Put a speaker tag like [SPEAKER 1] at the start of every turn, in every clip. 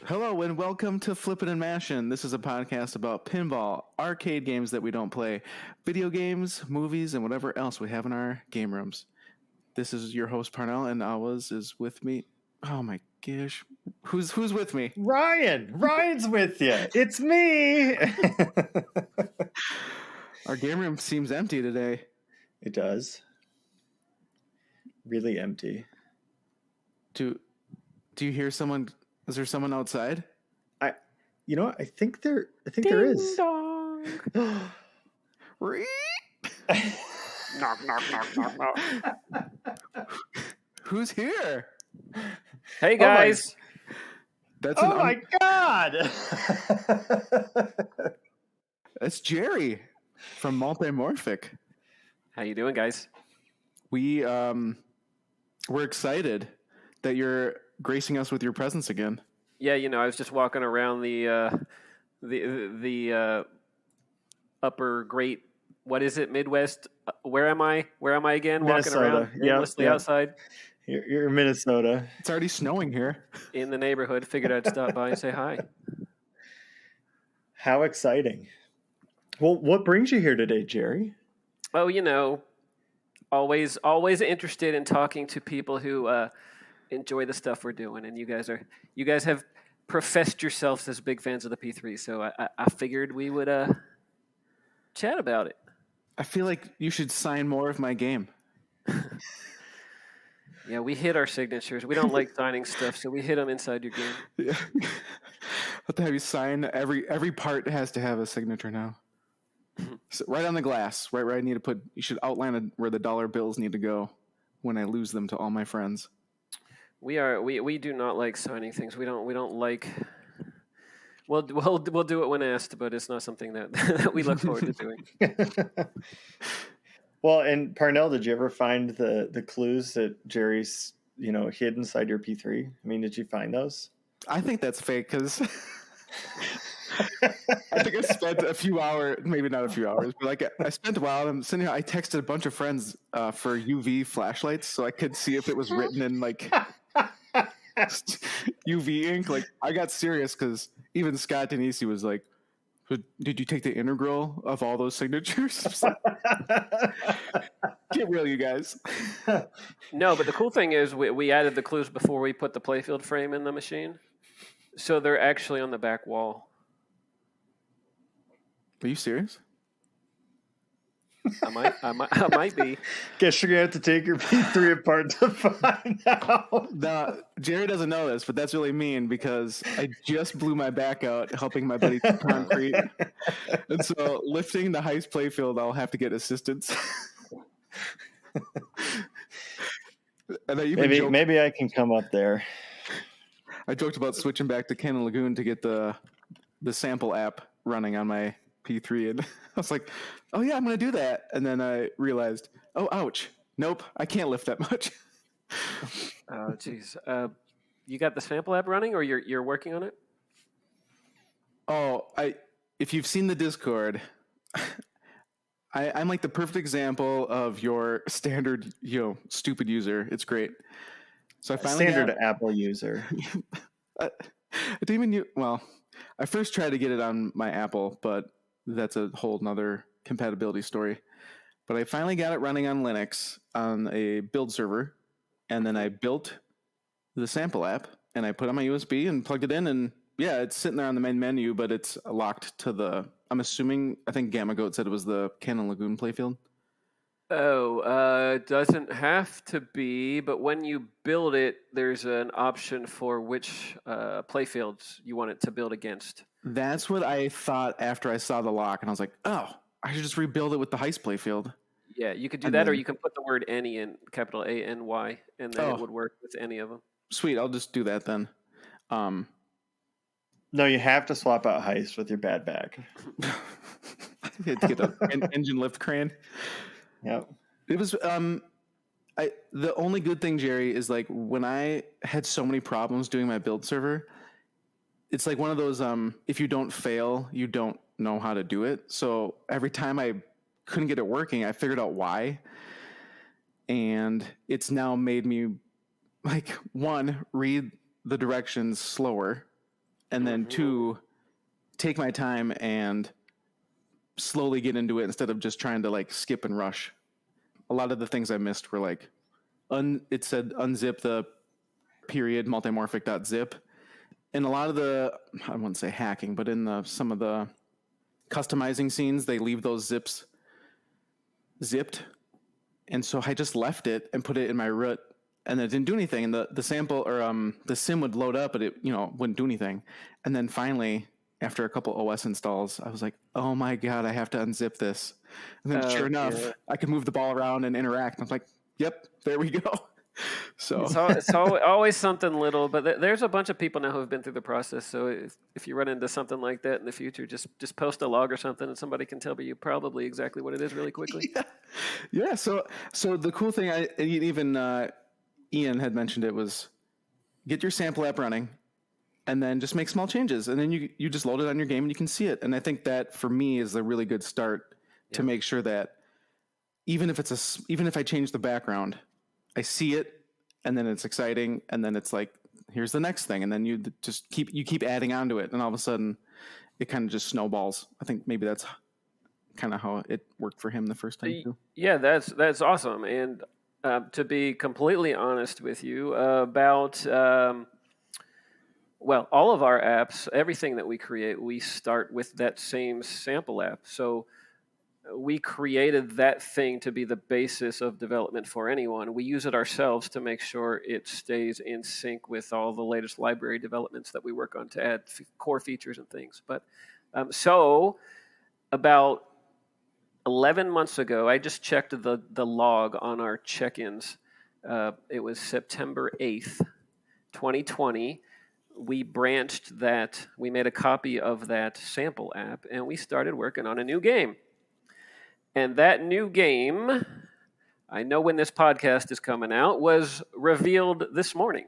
[SPEAKER 1] Hello and welcome to Flippin and Mashing. This is a podcast about pinball, arcade games that we don't play, video games, movies, and whatever else we have in our game rooms. This is your host Parnell, and Awaz is with me. Oh my gosh, who's with me?
[SPEAKER 2] Ryan's with you. It's me.
[SPEAKER 1] Our game room seems empty today.
[SPEAKER 2] It does. Really empty.
[SPEAKER 1] Do you hear someone? Is there someone outside?
[SPEAKER 2] I think there is.
[SPEAKER 1] Dong.
[SPEAKER 3] Knock, knock, knock, knock, knock.
[SPEAKER 1] Who's here?
[SPEAKER 3] Hey guys.
[SPEAKER 1] That's
[SPEAKER 2] my God.
[SPEAKER 1] That's Gerry from Multimorphic.
[SPEAKER 3] How you doing, guys?
[SPEAKER 1] We're excited that you're gracing us with your presence again.
[SPEAKER 3] Yeah, I was just walking around the upper great, what is it, Midwest? Where am I again?
[SPEAKER 2] Minnesota.
[SPEAKER 3] Walking around aimlessly outside.
[SPEAKER 2] You're in Minnesota.
[SPEAKER 1] It's already snowing here.
[SPEAKER 3] In the neighborhood. Figured I'd stop by and say hi.
[SPEAKER 2] How exciting. Well, what brings you here today, Gerry?
[SPEAKER 3] Oh, always interested in talking to people who enjoy the stuff we're doing, and you guys have professed yourselves as big fans of the P3, so I figured we would chat about it.
[SPEAKER 1] I feel like you should sign more of my game.
[SPEAKER 3] Yeah, we hit our signatures. We don't like signing stuff, so we hit them inside your game.
[SPEAKER 1] Yeah. I'll have you sign every part has to have a signature now. So right on the glass, right where I need to put. You should outline where the dollar bills need to go when I lose them to all my friends.
[SPEAKER 3] We do not like signing things. We don't like. We'll do it when asked, but it's not something that we look forward to doing.
[SPEAKER 2] Well, and Parnell, did you ever find the clues that Gerry's hid inside your P3? I mean, did you find those?
[SPEAKER 1] I think that's fake because I think I spent a few hours, maybe not a few hours, but I spent a while. I'm sitting here. I texted a bunch of friends for UV flashlights so I could see if it was written in UV ink. I got serious because even Scott Danesi was like, "Did you take the integral of all those signatures?" Get real, you guys.
[SPEAKER 3] No, but the cool thing is we added the clues before we put the playfield frame in the machine, so they're actually on the back wall.
[SPEAKER 1] Are you serious?
[SPEAKER 3] I might be.
[SPEAKER 2] Guess you're gonna have to take your P3 apart to find out.
[SPEAKER 1] No, Gerry doesn't know this, but that's really mean because I just blew my back out helping my buddy concrete, and so lifting the heist playfield, I'll have to get assistance. And
[SPEAKER 2] maybe I can come up there.
[SPEAKER 1] I joked about switching back to Cannon Lagoon to get the sample app running on my P3, and I was like, "Oh yeah, I'm going to do that." And then I realized, "Oh, ouch! Nope, I can't lift that much."
[SPEAKER 3] Oh, jeez. You got the sample app running, or you're working on it?
[SPEAKER 1] Oh, if you've seen the Discord, I'm like the perfect example of your standard, stupid user. It's great. So I finally
[SPEAKER 2] standard Apple user.
[SPEAKER 1] I didn't even I first tried to get it on my Apple, but that's a whole nother compatibility story. But I finally got it running on Linux on a build server, and then I built the sample app, and I put it on my USB and plugged it in, and yeah, it's sitting there on the main menu, but it's locked to I think Gamma Goat said it was the Cannon Lagoon playfield.
[SPEAKER 3] Oh, doesn't have to be, but when you build it, there's an option for which playfields you want it to build against.
[SPEAKER 1] That's what I thought after I saw the lock, and I was like, oh, I should just rebuild it with the heist playfield.
[SPEAKER 3] Yeah, you could do that, or you can put the word any in capital ANY, and then it would work with any of them.
[SPEAKER 1] Sweet, I'll just do that then.
[SPEAKER 2] No, you have to swap out heist with your bad back.
[SPEAKER 1] You had to get an engine lift crane.
[SPEAKER 2] Yep.
[SPEAKER 1] It was the only good thing, Gerry, is when I had so many problems doing my build server, it's like one of those if you don't fail, you don't know how to do it. So every time I couldn't get it working, I figured out why. And it's now made me read the directions slower and then 2, take my time and slowly get into it instead of just trying to like skip and rush. A lot of the things I missed were like, it said unzip the period multimorphic.zip. And a lot of the, I wouldn't say hacking, but in some of the customizing scenes, they leave those zips zipped. And so I just left it and put it in my root, and it didn't do anything. And the sample or the sim would load up, but it wouldn't do anything. And then finally, after a couple OS installs, I was like, oh my God, I have to unzip this. And then sure enough, I could move the ball around and interact. I was like, yep, there we go. So
[SPEAKER 3] it's always something little, but there's a bunch of people now who have been through the process. So if you run into something like that in the future, just post a log or something, and somebody can tell you probably exactly what it is really quickly.
[SPEAKER 1] Yeah. So the cool thing, even Ian had mentioned it, was get your sample app running, and then just make small changes, and then you just load it on your game and you can see it. And I think that for me is a really good start to make sure that even if I change the background, I see it, and then it's exciting, and then it's like, here's the next thing, and then you just keep adding onto it, and all of a sudden it kind of just snowballs. I think maybe that's kind of how it worked for him the first time too.
[SPEAKER 3] Yeah, that's awesome. And to be completely honest with you about all of our apps, everything that we create, we start with that same sample app. So we created that thing to be the basis of development for anyone. We use it ourselves to make sure it stays in sync with all the latest library developments that we work on to add core features and things. But so about 11 months ago, I just checked the log on our check-ins. It was September 8th, 2020. We branched that. We made a copy of that sample app, and we started working on a new game. And that new game, I know when this podcast is coming out, was revealed this morning.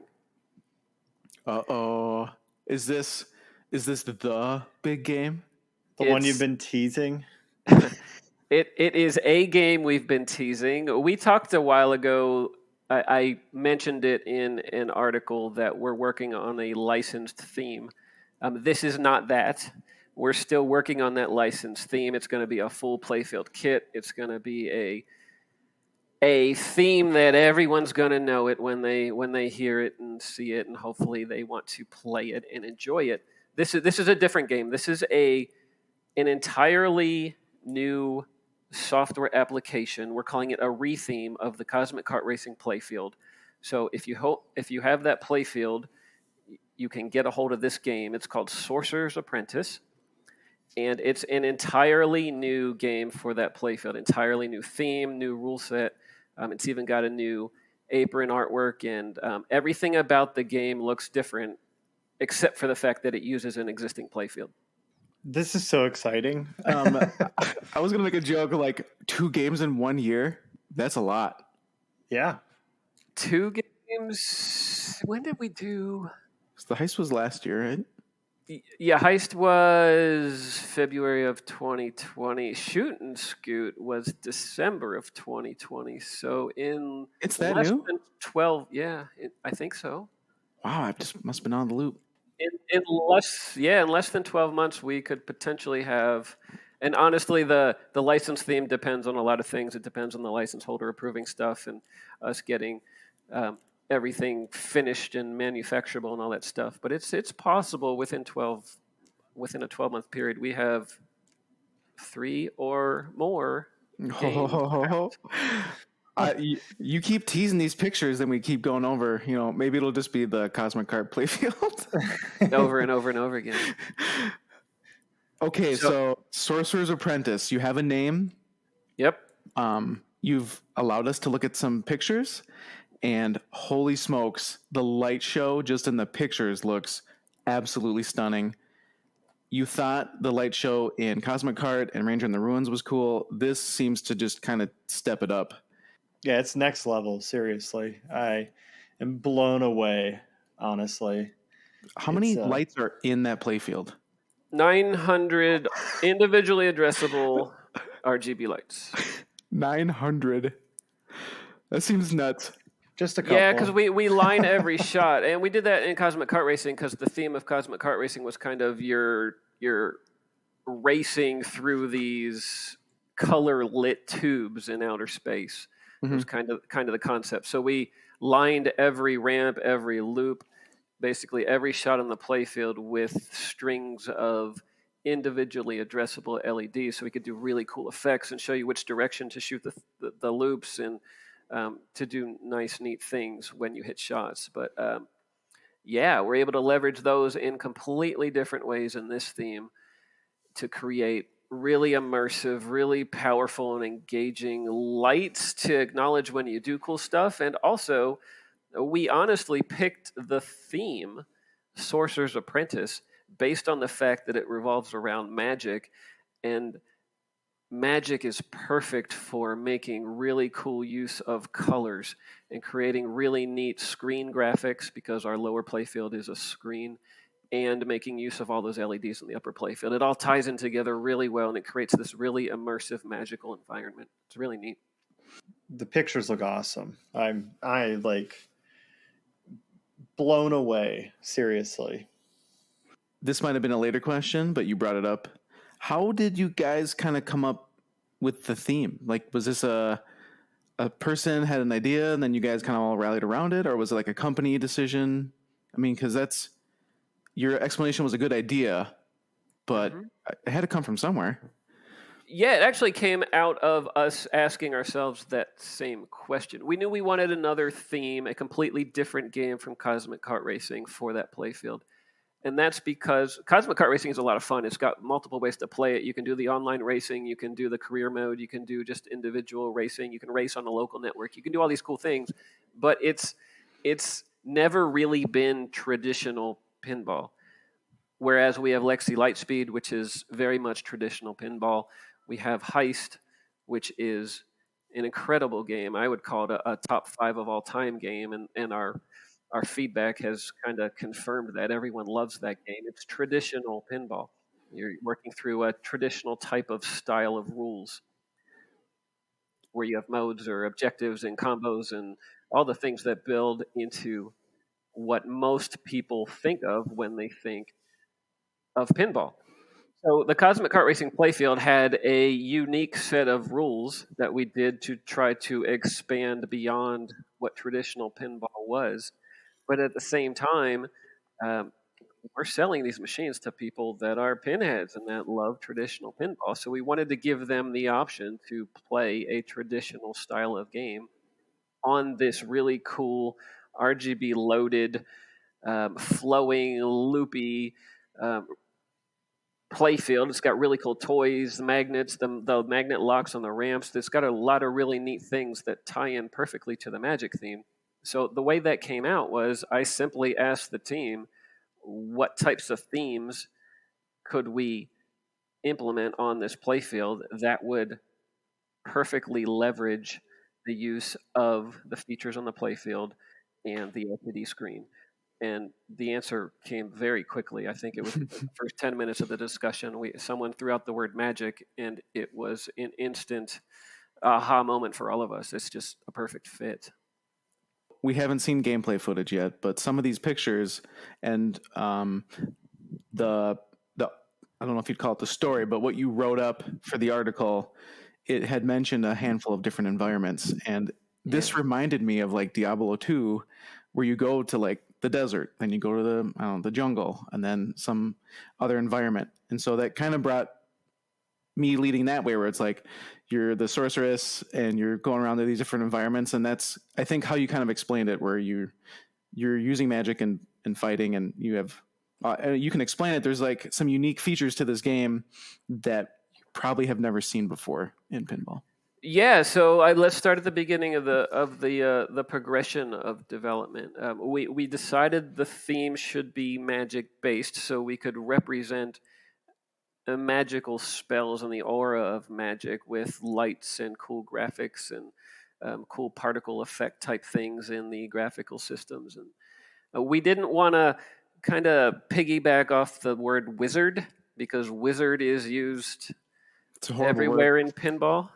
[SPEAKER 1] Uh-oh. Is this the big game?
[SPEAKER 2] The one you've been teasing?
[SPEAKER 3] It is a game we've been teasing. We talked a while ago, I mentioned it in an article that we're working on a licensed theme. This is not that. We're still working on that licensed theme. It's going to be a full playfield kit. It's going to be a theme that everyone's going to know it when they hear it and see it, and hopefully they want to play it and enjoy it. This is a different game. This is an entirely new software application. We're calling it a retheme of the Cosmic Kart Racing playfield. So if you have that playfield, you can get a hold of this game. It's called Sorcerer's Apprentice. And it's an entirely new game for that playfield, entirely new theme, new rule set. It's even got a new apron artwork, and everything about the game looks different, except for the fact that it uses an existing playfield.
[SPEAKER 2] This is so exciting.
[SPEAKER 1] I was going to make a joke like 2 games in 1 year. That's a lot.
[SPEAKER 2] Yeah.
[SPEAKER 3] 2 games. When did we do?
[SPEAKER 1] The heist was last year, right?
[SPEAKER 3] Yeah, Heist was February of 2020. Shoot and Scoot was December of 2020. So
[SPEAKER 1] it's that
[SPEAKER 3] less
[SPEAKER 1] new?
[SPEAKER 3] than 12. Yeah, I think so.
[SPEAKER 1] Wow, I just must have been on the loop.
[SPEAKER 3] In less than 12 months, we could potentially have. And honestly, the license theme depends on a lot of things. It depends on the license holder approving stuff and us getting everything finished and manufacturable and all that stuff. But it's possible within a 12-month period, we have 3 or more games.
[SPEAKER 1] You keep teasing these pictures, and we keep going over. Maybe it'll just be the Cosmic Kart playfield
[SPEAKER 3] over and over and over again.
[SPEAKER 1] Okay, so Sorcerer's Apprentice. You have a name.
[SPEAKER 3] Yep.
[SPEAKER 1] You've allowed us to look at some pictures. And holy smokes, the light show just in the pictures looks absolutely stunning. You thought the light show in Cosmic Kart and Ranger in the Ruins was cool. This seems to just kind of step it up.
[SPEAKER 2] Yeah, it's next level, seriously. I am blown away, honestly.
[SPEAKER 1] How many lights are in that playfield?
[SPEAKER 3] 900 individually addressable RGB lights.
[SPEAKER 1] 900. That seems nuts.
[SPEAKER 2] Just a couple.
[SPEAKER 3] Yeah, because we line every shot, and we did that in Cosmic Kart Racing because the theme of Cosmic Kart Racing was kind of your racing through these color lit tubes in outer space. It was kind of the concept. So we lined every ramp, every loop, basically every shot on the playfield with strings of individually addressable LEDs, so we could do really cool effects and show you which direction to shoot the loops and to do nice, neat things when you hit shots. But yeah, we're able to leverage those in completely different ways in this theme to create really immersive, really powerful and engaging lights to acknowledge when you do cool stuff. And also, we honestly picked the theme, Sorcerer's Apprentice, based on the fact that it revolves around magic. And magic is perfect for making really cool use of colors and creating really neat screen graphics, because our lower playfield is a screen, and making use of all those LEDs in the upper playfield. It all ties in together really well, and it creates this really immersive, magical environment. It's really neat.
[SPEAKER 2] The pictures look awesome. I like blown away, seriously.
[SPEAKER 1] This might have been a later question, but you brought it up. How did you guys kind of come up with the theme? Like, was this a person had an idea and then you guys kind of all rallied around it, or was it like a company decision? I mean, because your explanation was a good idea, but it had to come from somewhere.
[SPEAKER 3] Yeah, it actually came out of us asking ourselves that same question. We knew we wanted another theme, a completely different game from Cosmic Kart Racing for that playfield. And that's because Cosmic Kart Racing is a lot of fun. It's got multiple ways to play it. You can do the online racing, you can do the career mode, you can do just individual racing, you can race on a local network, you can do all these cool things. But it's never really been traditional pinball. Whereas we have Lexi Lightspeed, which is very much traditional pinball. We have Heist, which is an incredible game. I would call it a top 5 of all time game, and our feedback has kind of confirmed that. Everyone loves that game. It's traditional pinball. You're working through a traditional type of style of rules where you have modes or objectives and combos and all the things that build into what most people think of when they think of pinball. So the Cosmic Kart Racing playfield had a unique set of rules that we did to try to expand beyond what traditional pinball was. But at the same time, we're selling these machines to people that are pinheads and that love traditional pinball. So we wanted to give them the option to play a traditional style of game on this really cool RGB loaded, flowing, loopy playfield. It's got really cool toys, the magnets, the magnet locks on the ramps. It's got a lot of really neat things that tie in perfectly to the Magic theme. So the way that came out was I simply asked the team, what types of themes could we implement on this playfield that would perfectly leverage the use of the features on the playfield and the LCD screen? And the answer came very quickly. I think it was the first 10 minutes of the discussion. Someone threw out the word magic, and it was an instant aha moment for all of us. It's just a perfect fit.
[SPEAKER 1] We haven't seen gameplay footage yet, but some of these pictures and the I don't know if you'd call it the story, but what you wrote up for the article, it had mentioned a handful of different environments. And this reminded me of like Diablo 2, where you go to like the desert, then you go to the jungle, and then some other environment. And so that kind of brought me leading that way, where it's like you're the sorceress and you're going around to these different environments. And that's, I think, how you kind of explained it, where you're using magic and fighting, and you have you can explain it. There's like some unique features to this game that you probably have never seen before in pinball.
[SPEAKER 3] Yeah, so let's start at the beginning of the progression of development. We decided the theme should be magic based, so we could represent magical spells and the aura of magic with lights and cool graphics and cool particle effect type things in the graphical systems. And we didn't want to kind of piggyback off the word wizard, because wizard is used everywhere in pinball.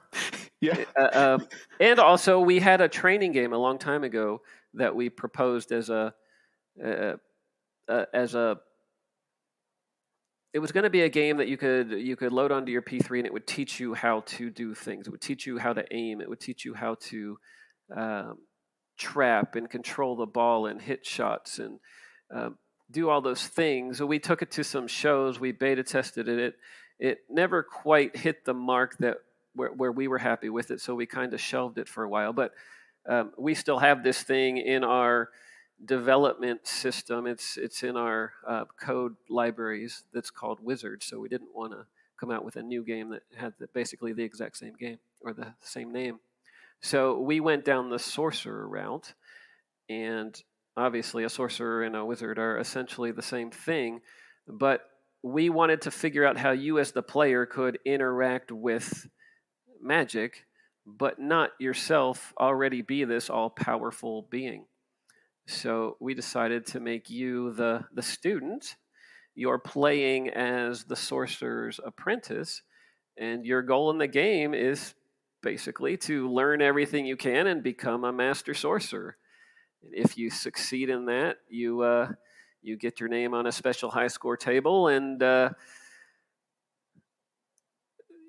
[SPEAKER 1] Yeah.
[SPEAKER 3] And also, we had a training game a long time ago that we proposed as a it was going to be a game that you could load onto your P3 and it would teach you how to do things. It would teach you how to aim. It would teach you how to trap and control the ball and hit shots and do all those things. So we took it to some shows. We beta tested it. It never quite hit the mark that where we were happy with it. So we kind of shelved it for a while. But we still have this thing in our development system. It's in our code libraries that's called Wizard. So we didn't want to come out with a new game that had basically the exact same game or the same name. So we went down the sorcerer route, and obviously a sorcerer and a wizard are essentially the same thing, but we wanted to figure out how you as the player could interact with magic, but not yourself already be this all-powerful being. So we decided to make you the student. You're playing as the sorcerer's apprentice, and your goal in the game is basically to learn everything you can and become a master sorcerer. And if you succeed in that, you get your name on a special high score table, and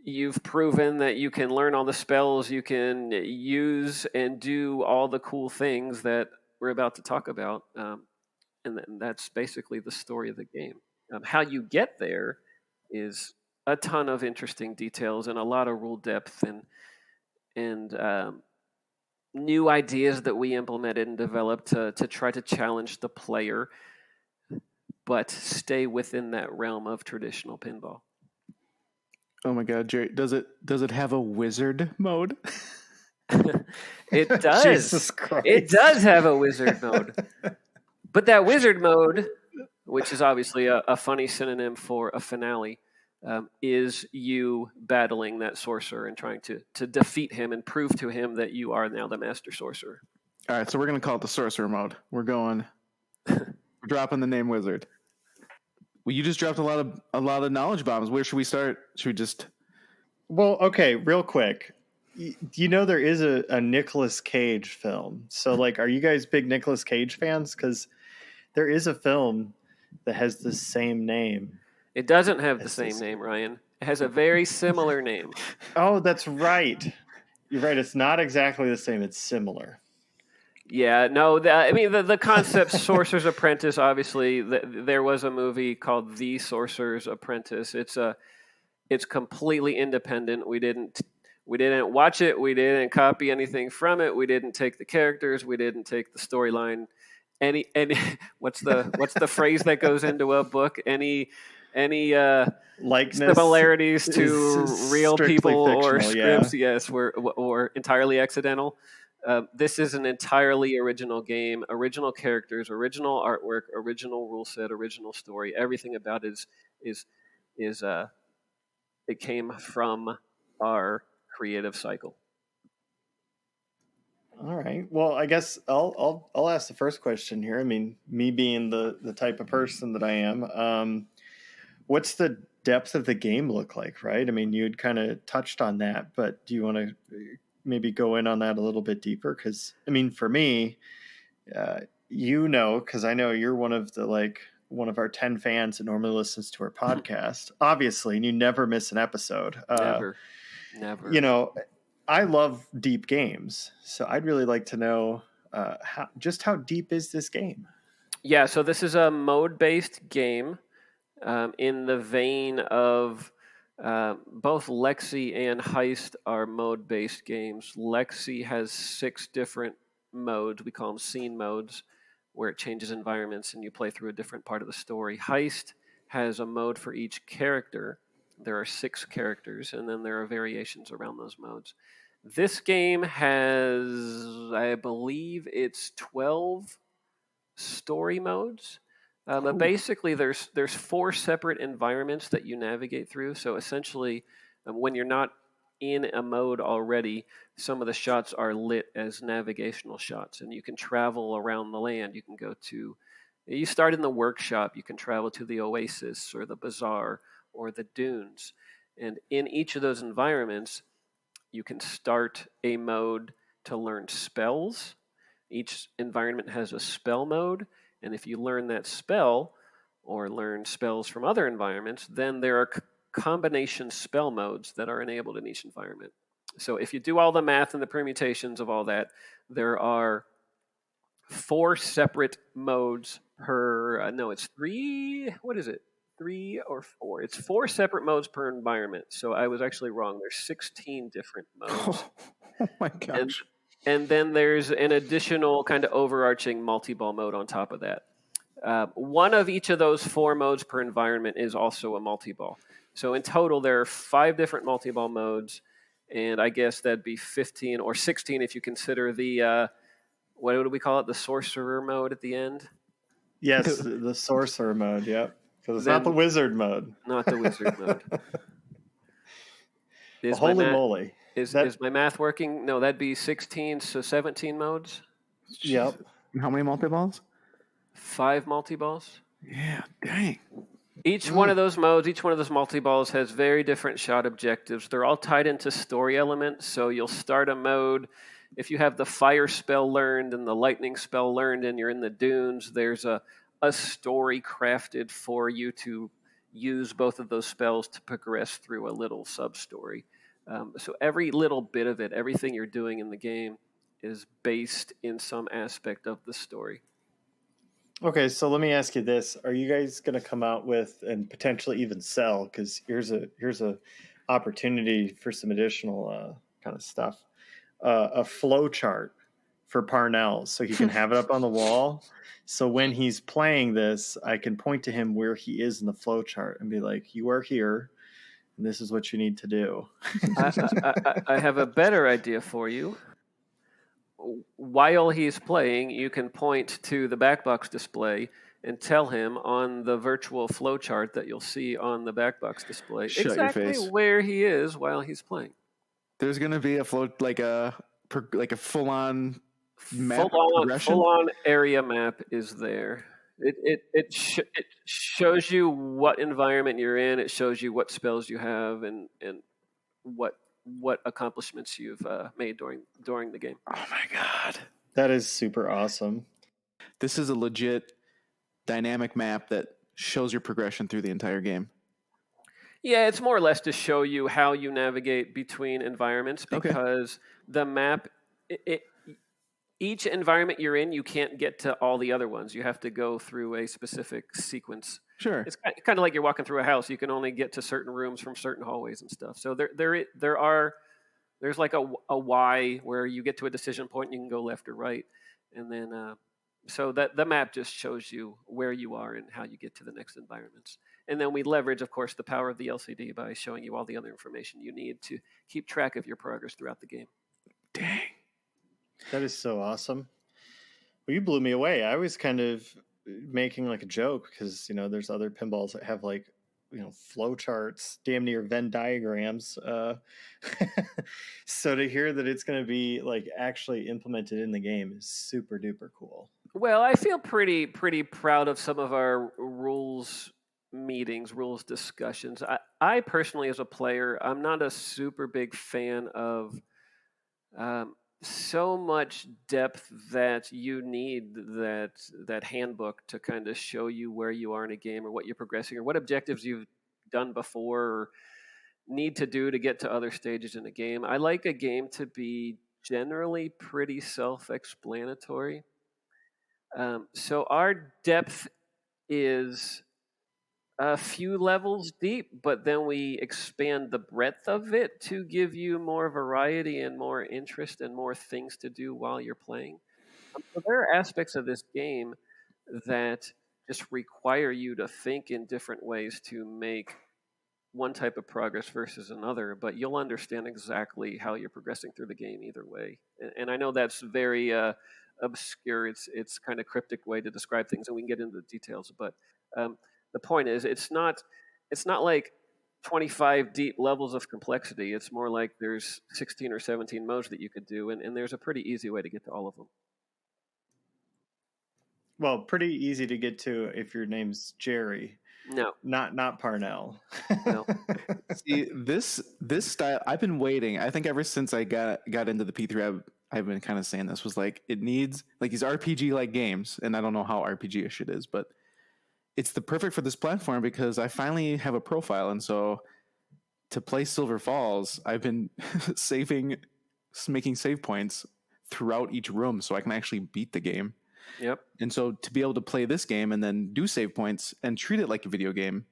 [SPEAKER 3] you've proven that you can learn all the spells, you can use and do all the cool things that we're about to talk about. And that's basically the story of the game. How you get there is a ton of interesting details and a lot of rule depth and new ideas that we implemented and developed to try to challenge the player, but stay within that realm of traditional pinball.
[SPEAKER 1] Oh my God, Gerry, does it have a wizard mode?
[SPEAKER 3] It does.
[SPEAKER 2] Jesus Christ.
[SPEAKER 3] It does have a wizard mode. But that wizard mode, which is obviously a funny synonym for a finale, is you battling that sorcerer and trying to defeat him and prove to him that you are now the master sorcerer.
[SPEAKER 1] All right, so we're going to call it the sorcerer mode. We're dropping the name wizard. Well, you just dropped a lot of knowledge bombs. Where should we start? Should we just...
[SPEAKER 2] Well, okay, real quick. You know there is a Nicolas Cage film. So, like, are you guys big Nicolas Cage fans? Because there is a film that has the same name.
[SPEAKER 3] It doesn't have the same name, Ryan. It has a very similar name.
[SPEAKER 2] Oh, that's right. You're right. It's not exactly the same. It's similar.
[SPEAKER 3] Yeah, no, the concept Sorcerer's Apprentice, obviously, there was a movie called The Sorcerer's Apprentice. It's completely independent. We didn't watch it. We didn't copy anything from it. We didn't take the characters. We didn't take the storyline. Any what's the phrase that goes into a book? Any
[SPEAKER 2] likeness
[SPEAKER 3] similarities to real people or scripts?
[SPEAKER 2] Yeah.
[SPEAKER 3] Yes, were entirely accidental. This is an entirely original game, original characters, original artwork, original rule set, original story. Everything about it is it came from our creative cycle.
[SPEAKER 2] All right. Well, I guess I'll ask the first question here. I mean, me being the type of person that I am, what's the depth of the game look like, right? I mean, you'd kind of touched on that, but do you want to maybe go in on that a little bit deeper? Because, I mean, for me, because I know you're one of our 10 fans that normally listens to our podcast, obviously, and you never miss an episode.
[SPEAKER 3] Never.
[SPEAKER 2] I love deep games, so I'd really like to know how deep is this game?
[SPEAKER 3] Yeah, so this is a mode-based game in the vein of both Lexi and Heist are mode-based games. Lexi has 6 different modes. We call them scene modes, where it changes environments and you play through a different part of the story. Heist has a mode for each character. There are 6 characters, and then there are variations around those modes. This game has, I believe it's 12 story modes. But basically, there's 4 separate environments that you navigate through. So essentially, when you're not in a mode already, some of the shots are lit as navigational shots, and you can travel around the land. You start in the workshop, you can travel to the oasis or the bazaar or the dunes. And in each of those environments, You can start a mode to learn spells. Each environment has a spell mode, and if you learn that spell or learn spells from other environments, then there are combination spell modes that are enabled in each environment. So if you do all the math and the permutations of all that, there are 4 separate modes per. No, it's 3. What is it? 3 or 4? It's 4 separate modes per environment. So I was actually wrong. There's 16 different modes.
[SPEAKER 1] Oh my gosh.
[SPEAKER 3] And then there's an additional kind of overarching multi-ball mode on top of that. One of each of those 4 modes per environment is also a multi-ball. So in total, there are 5 different multi-ball modes, and I guess that'd be 15 or 16 if you consider the, what do we call it, the sorcerer mode at the end?
[SPEAKER 2] Yes, the sorcerer mode, yep. Because it's not the wizard mode.
[SPEAKER 3] Not the wizard mode.
[SPEAKER 2] Holy moly.
[SPEAKER 3] Is my math working? No, that'd be 16, so 17 modes?
[SPEAKER 2] Yep.
[SPEAKER 1] And how many multi-balls?
[SPEAKER 3] 5 multi-balls.
[SPEAKER 1] Yeah, dang.
[SPEAKER 3] Each one of those modes, each one of those multi-balls has very different shot objectives. They're all tied into story elements, so you'll start a mode. If you have the fire spell learned and the lightning spell learned and you're in the dunes, there's a story crafted for you to use both of those spells to progress through a little sub-story. So every little bit of it, everything you're doing in the game is based in some aspect of the story.
[SPEAKER 2] Okay, so let me ask you this. Are you guys going to come out with and potentially even sell, because here's a opportunity for some additional kind of stuff, a flow chart for Parnell so he can have it up on the wall. So when he's playing this, I can point to him where he is in the flow chart and be like, you are here. And this is what you need to do.
[SPEAKER 3] I have a better idea for you. While he's playing, you can point to the backbox display and tell him on the virtual flowchart that you'll see on the backbox display
[SPEAKER 1] Shut
[SPEAKER 3] exactly
[SPEAKER 1] your face.
[SPEAKER 3] where he is while he's playing.
[SPEAKER 1] There's gonna be a float like a full-on map
[SPEAKER 3] Full
[SPEAKER 1] progression.
[SPEAKER 3] on area map is there. It shows you what environment you're in. It shows you what spells you have and what accomplishments you've made during the game.
[SPEAKER 1] Oh my god,
[SPEAKER 2] That is super awesome.
[SPEAKER 1] this is a legit dynamic map that shows your progression through the entire game.
[SPEAKER 3] Yeah, it's more or less to show you how you navigate between environments,
[SPEAKER 1] Okay.
[SPEAKER 3] because the map, each environment you're in, you can't get to all the other ones. You have to go through a specific sequence.
[SPEAKER 1] Sure.
[SPEAKER 3] It's kind of like you're walking through a house. You can only get to certain rooms from certain hallways and stuff. So there's like a Y where you get to a decision point and you can go left or right, and then so that the map just shows you where you are and how you get to the next environments. And then we leverage, of course, the power of the LCD by showing you all the other information you need to keep track of your progress throughout the game.
[SPEAKER 1] Dang.
[SPEAKER 2] That is so awesome. Well, you blew me away. I was kind of making like a joke because, there's other pinballs that have like, flow charts, damn near Venn diagrams. So to hear that it's going to be like actually implemented in the game is super duper cool.
[SPEAKER 3] Well, I feel pretty proud of some of our rules discussions. I personally, as a player, I'm not a super big fan of so much depth that you need that handbook to kind of show you where you are in a game or what you're progressing or what objectives you've done before or need to do to get to other stages in a game. I like a game to be generally pretty self-explanatory. So our depth is a few levels deep, but then we expand the breadth of it to give you more variety and more interest and more things to do while you're playing. So there are aspects of this game that just require you to think in different ways to make one type of progress versus another, but you'll understand exactly how you're progressing through the game either way. And I know that's very obscure. It's kind of cryptic way to describe things, and we can get into the details, but the point is, it's not like 25 deep levels of complexity. It's more like there's 16 or 17 modes that you could do, and there's a pretty easy way to get to all of them.
[SPEAKER 2] Well, pretty easy to get to if your name's Gerry.
[SPEAKER 3] No,
[SPEAKER 2] Not Parnell.
[SPEAKER 3] no.
[SPEAKER 1] See, this style, I've been waiting. I think ever since I got into the P3, I've been kind of saying this was like it needs like these RPG like games, and I don't know how RPG-ish it is, but it's the perfect for this platform because I finally have a profile, and so to play Silver Falls, I've been making save points throughout each room so I can actually beat the game.
[SPEAKER 3] Yep.
[SPEAKER 1] And so to be able to play this game and then do save points and treat it like a video game,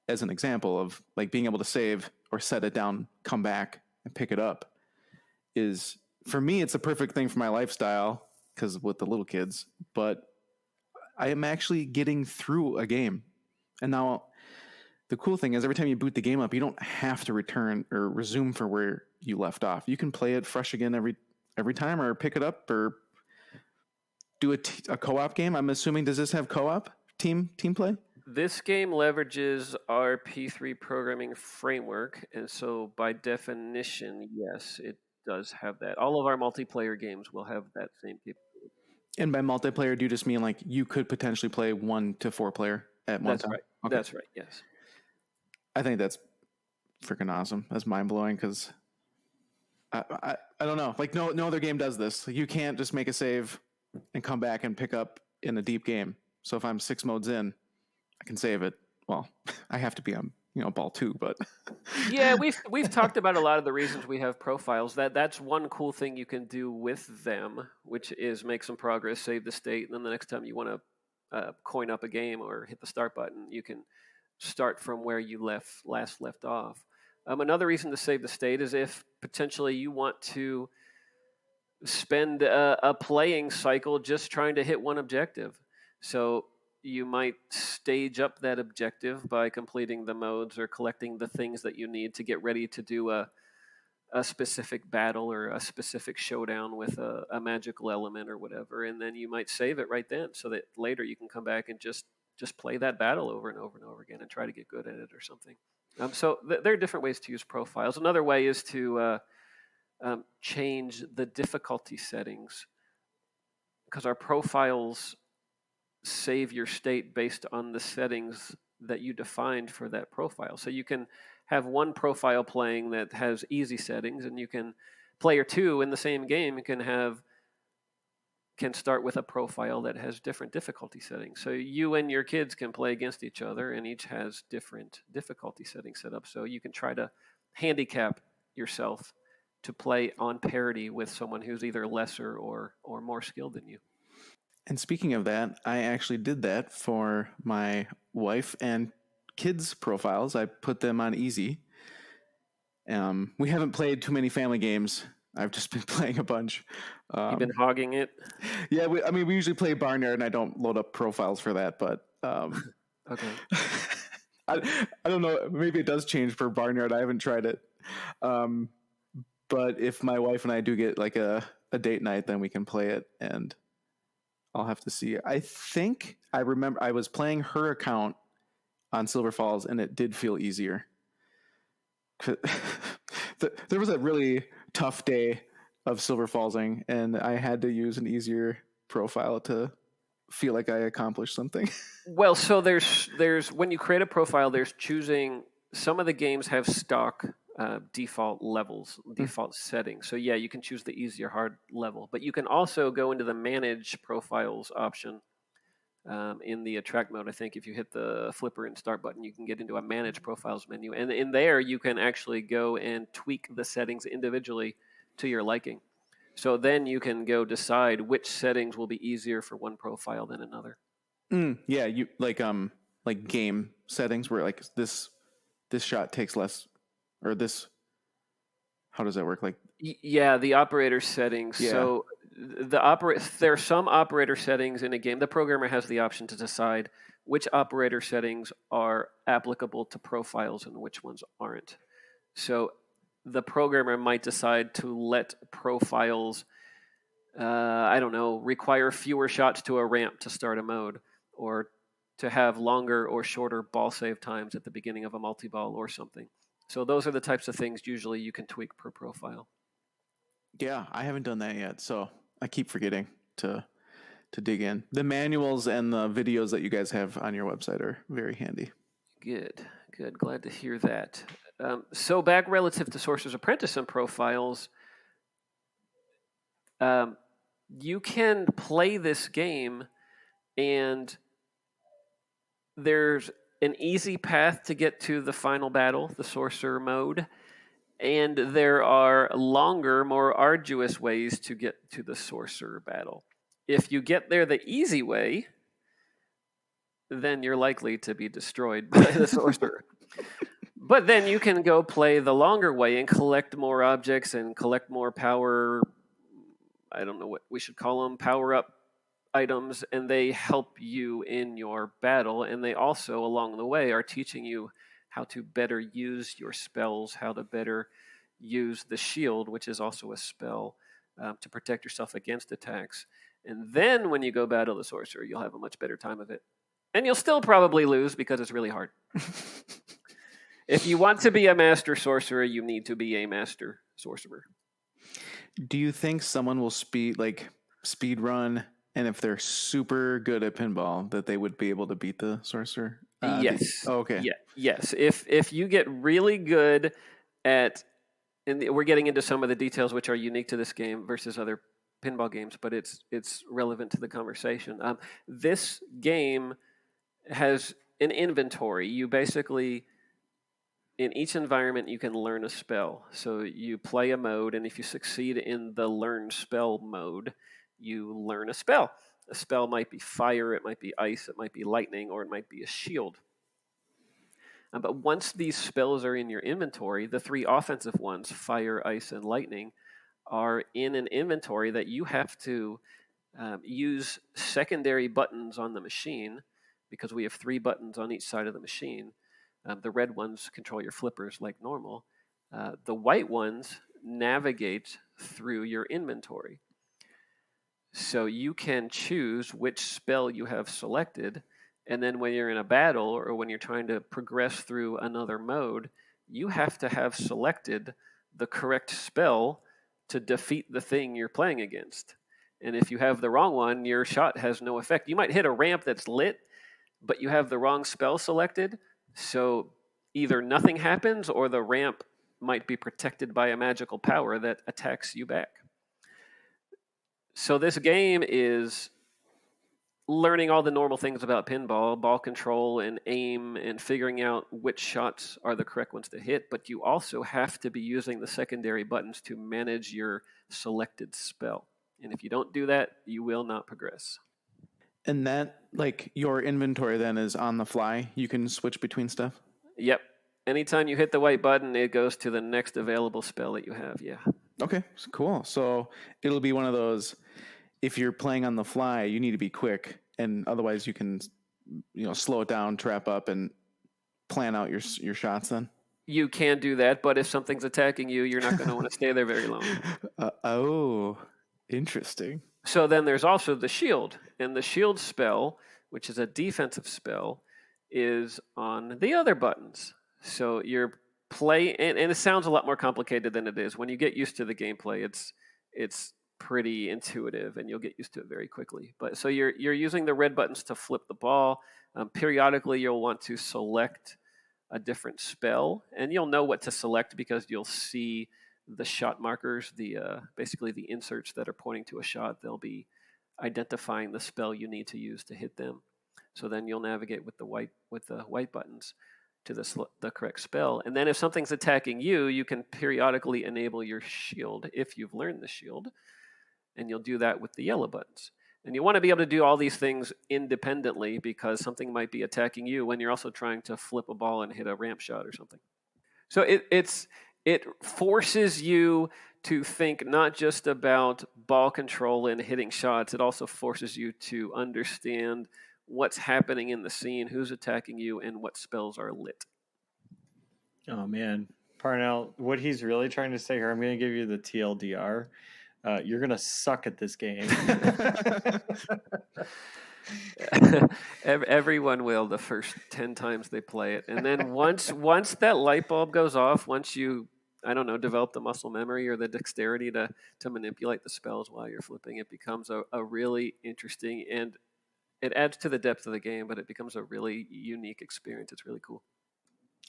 [SPEAKER 1] as an example of like being able to save or set it down, come back and pick it up, is for me, it's a perfect thing for my lifestyle because with the little kids, but I am actually getting through a game. And now the cool thing is every time you boot the game up, you don't have to return or resume for where you left off. You can play it fresh again every time or pick it up or do a co-op game. I'm assuming, does this have co-op team play?
[SPEAKER 3] This game leverages our P3 programming framework, and so by definition, yes, it does have that. All of our multiplayer games will have that same capability.
[SPEAKER 1] And by multiplayer, do you just mean like you could potentially play 1 to 4 player at one
[SPEAKER 3] That's
[SPEAKER 1] time?
[SPEAKER 3] right.
[SPEAKER 1] Okay.
[SPEAKER 3] That's right. Yes.
[SPEAKER 1] I think that's freaking awesome. That's mind blowing because I don't know. Like no other game does this. Like, you can't just make a save and come back and pick up in a deep game. So if I'm 6 modes in, I can save it. Well, I have to be on ball 2, but
[SPEAKER 3] Yeah, we've talked about a lot of the reasons we have profiles. That's one cool thing you can do with them, which is make some progress, save the state, and then the next time you want to coin up a game or hit the start button, you can start from where you last left off. Another reason to save the state is if potentially you want to spend a playing cycle just trying to hit one objective. So you might stage up that objective by completing the modes or collecting the things that you need to get ready to do a specific battle or a specific showdown with a magical element or whatever. And then you might save it right then so that later you can come back and just play that battle over and over and over again and try to get good at it or something. So there are different ways to use profiles. Another way is to change the difficulty settings because our profiles save your state based on the settings that you defined for that profile. So you can have one profile playing that has easy settings, and you can player 2 in the same game can start with a profile that has different difficulty settings. So you and your kids can play against each other, and each has different difficulty settings set up. So you can try to handicap yourself to play on parity with someone who's either lesser or more skilled than you.
[SPEAKER 1] And speaking of that, I actually did that for my wife and kids' profiles. I put them on easy. We haven't played too many family games. I've just been playing a bunch.
[SPEAKER 3] You've been hogging it?
[SPEAKER 1] Yeah, we usually play Barnyard, and I don't load up profiles for that. But
[SPEAKER 3] okay.
[SPEAKER 1] I don't know. Maybe it does change for Barnyard. I haven't tried it. But if my wife and I do get like a date night, then we can play it, and I'll have to see. I think I remember I was playing her account on Silver Falls, and it did feel easier. There was a really tough day of Silver Fallsing, and I had to use an easier profile to feel like I accomplished something.
[SPEAKER 3] Well, so there's when you create a profile, there's choosing. Some of the games have stock default levels, default settings. So yeah, you can choose the easy or hard level, but you can also go into the manage profiles option in the attract mode. I think if you hit the flipper and start button, you can get into a manage profiles menu, and in there you can actually go and tweak the settings individually to your liking. So then you can go decide which settings will be easier for one profile than another.
[SPEAKER 1] Yeah, you like game settings where like this shot takes less, or this. How does that work? Like
[SPEAKER 3] yeah, the operator settings. Yeah. So there are some operator settings in a game. The programmer has the option to decide which operator settings are applicable to profiles and which ones aren't. So the programmer might decide to let profiles, require fewer shots to a ramp to start a mode, or to have longer or shorter ball save times at the beginning of a multi-ball or something. So those are the types of things usually you can tweak per profile.
[SPEAKER 1] Yeah, I haven't done that yet, so I keep forgetting to to dig in. The manuals and the videos that you guys have on your website are very handy.
[SPEAKER 3] Good. Glad to hear that. So back relative to Sorcerer's Apprentice and profiles, you can play this game, and there's an easy path to get to the final battle, the Sorcerer mode, and there are longer, more arduous ways to get to the Sorcerer battle. If you get there the easy way, then you're likely to be destroyed by the Sorcerer. But then you can go play the longer way and collect more objects and collect more power. I don't know what we should call them, power-up items, and they help you in your battle. And they also, along the way, are teaching you how to better use your spells, how to better use the shield, which is also a spell, to protect yourself against attacks. And then when you go battle the Sorcerer, you'll have a much better time of it. And you'll still probably lose because it's really hard. If you want to be a master sorcerer, you need to be a master sorcerer.
[SPEAKER 1] Do you think someone will speed run, and if they're super good at pinball, that they would be able to beat the sorcerer?
[SPEAKER 3] Yes.
[SPEAKER 1] Okay.
[SPEAKER 3] Yeah. Yes. If you get really good at, and we're getting into some of the details which are unique to this game versus other pinball games, but it's relevant to the conversation. This game has an inventory. You basically, in each environment, you can learn a spell. So you play a mode, and if you succeed in the learn spell mode, you learn a spell. A spell might be fire, it might be ice, it might be lightning, or it might be a shield. But once these spells are in your inventory, the three offensive ones, fire, ice, and lightning, are in an inventory that you have to use secondary buttons on the machine, because we have 3 buttons on each side of the machine. The red ones control your flippers like normal. The white ones navigate through your inventory. So you can choose which spell you have selected, and then when you're in a battle or when you're trying to progress through another mode, you have to have selected the correct spell to defeat the thing you're playing against. And if you have the wrong one, your shot has no effect. You might hit a ramp that's lit, but you have the wrong spell selected, so either nothing happens or the ramp might be protected by a magical power that attacks you back. So this game is learning all the normal things about pinball, ball control and aim, and figuring out which shots are the correct ones to hit, but you also have to be using the secondary buttons to manage your selected spell. And if you don't do that, you will not progress.
[SPEAKER 1] And that, your inventory then is on the fly? You can switch between stuff?
[SPEAKER 3] Yep. Anytime you hit the white button, it goes to the next available spell that you have, yeah.
[SPEAKER 1] Okay, cool. So it'll be one of those, if you're playing on the fly, you need to be quick, and otherwise you can, slow it down, trap up, and plan out your shots then?
[SPEAKER 3] You can do that, but if something's attacking you, you're not going to want to stay there very long.
[SPEAKER 1] Oh, interesting.
[SPEAKER 3] So then there's also the shield, and the shield spell, which is a defensive spell, is on the other buttons. So you're play, and it sounds a lot more complicated than it is. When you get used to the gameplay, it's pretty intuitive, and you'll get used to it very quickly. But so you're using the red buttons to flip the ball. Periodically, you'll want to select a different spell, and you'll know what to select because you'll see the shot markers, basically the inserts that are pointing to a shot. They'll be identifying the spell you need to use to hit them. So then you'll navigate with the white buttons to the correct spell. And then if something's attacking you, you can periodically enable your shield if you've learned the shield, and you'll do that with the yellow buttons. And you want to be able to do all these things independently because something might be attacking you when you're also trying to flip a ball and hit a ramp shot or something. So it forces you to think not just about ball control and hitting shots. It also forces you to understand what's happening in the scene, who's attacking you, and what spells are lit.
[SPEAKER 2] Oh, man. Parnell, what he's really trying to say here, I'm going to give you the TLDR. You're going to suck at this game.
[SPEAKER 3] Everyone will the first 10 times they play it. And then once that light bulb goes off, once you I don't know, develop the muscle memory or the dexterity to manipulate the spells while you're flipping, it becomes a really interesting, and it adds to the depth of the game, but it becomes a really unique experience. It's really cool.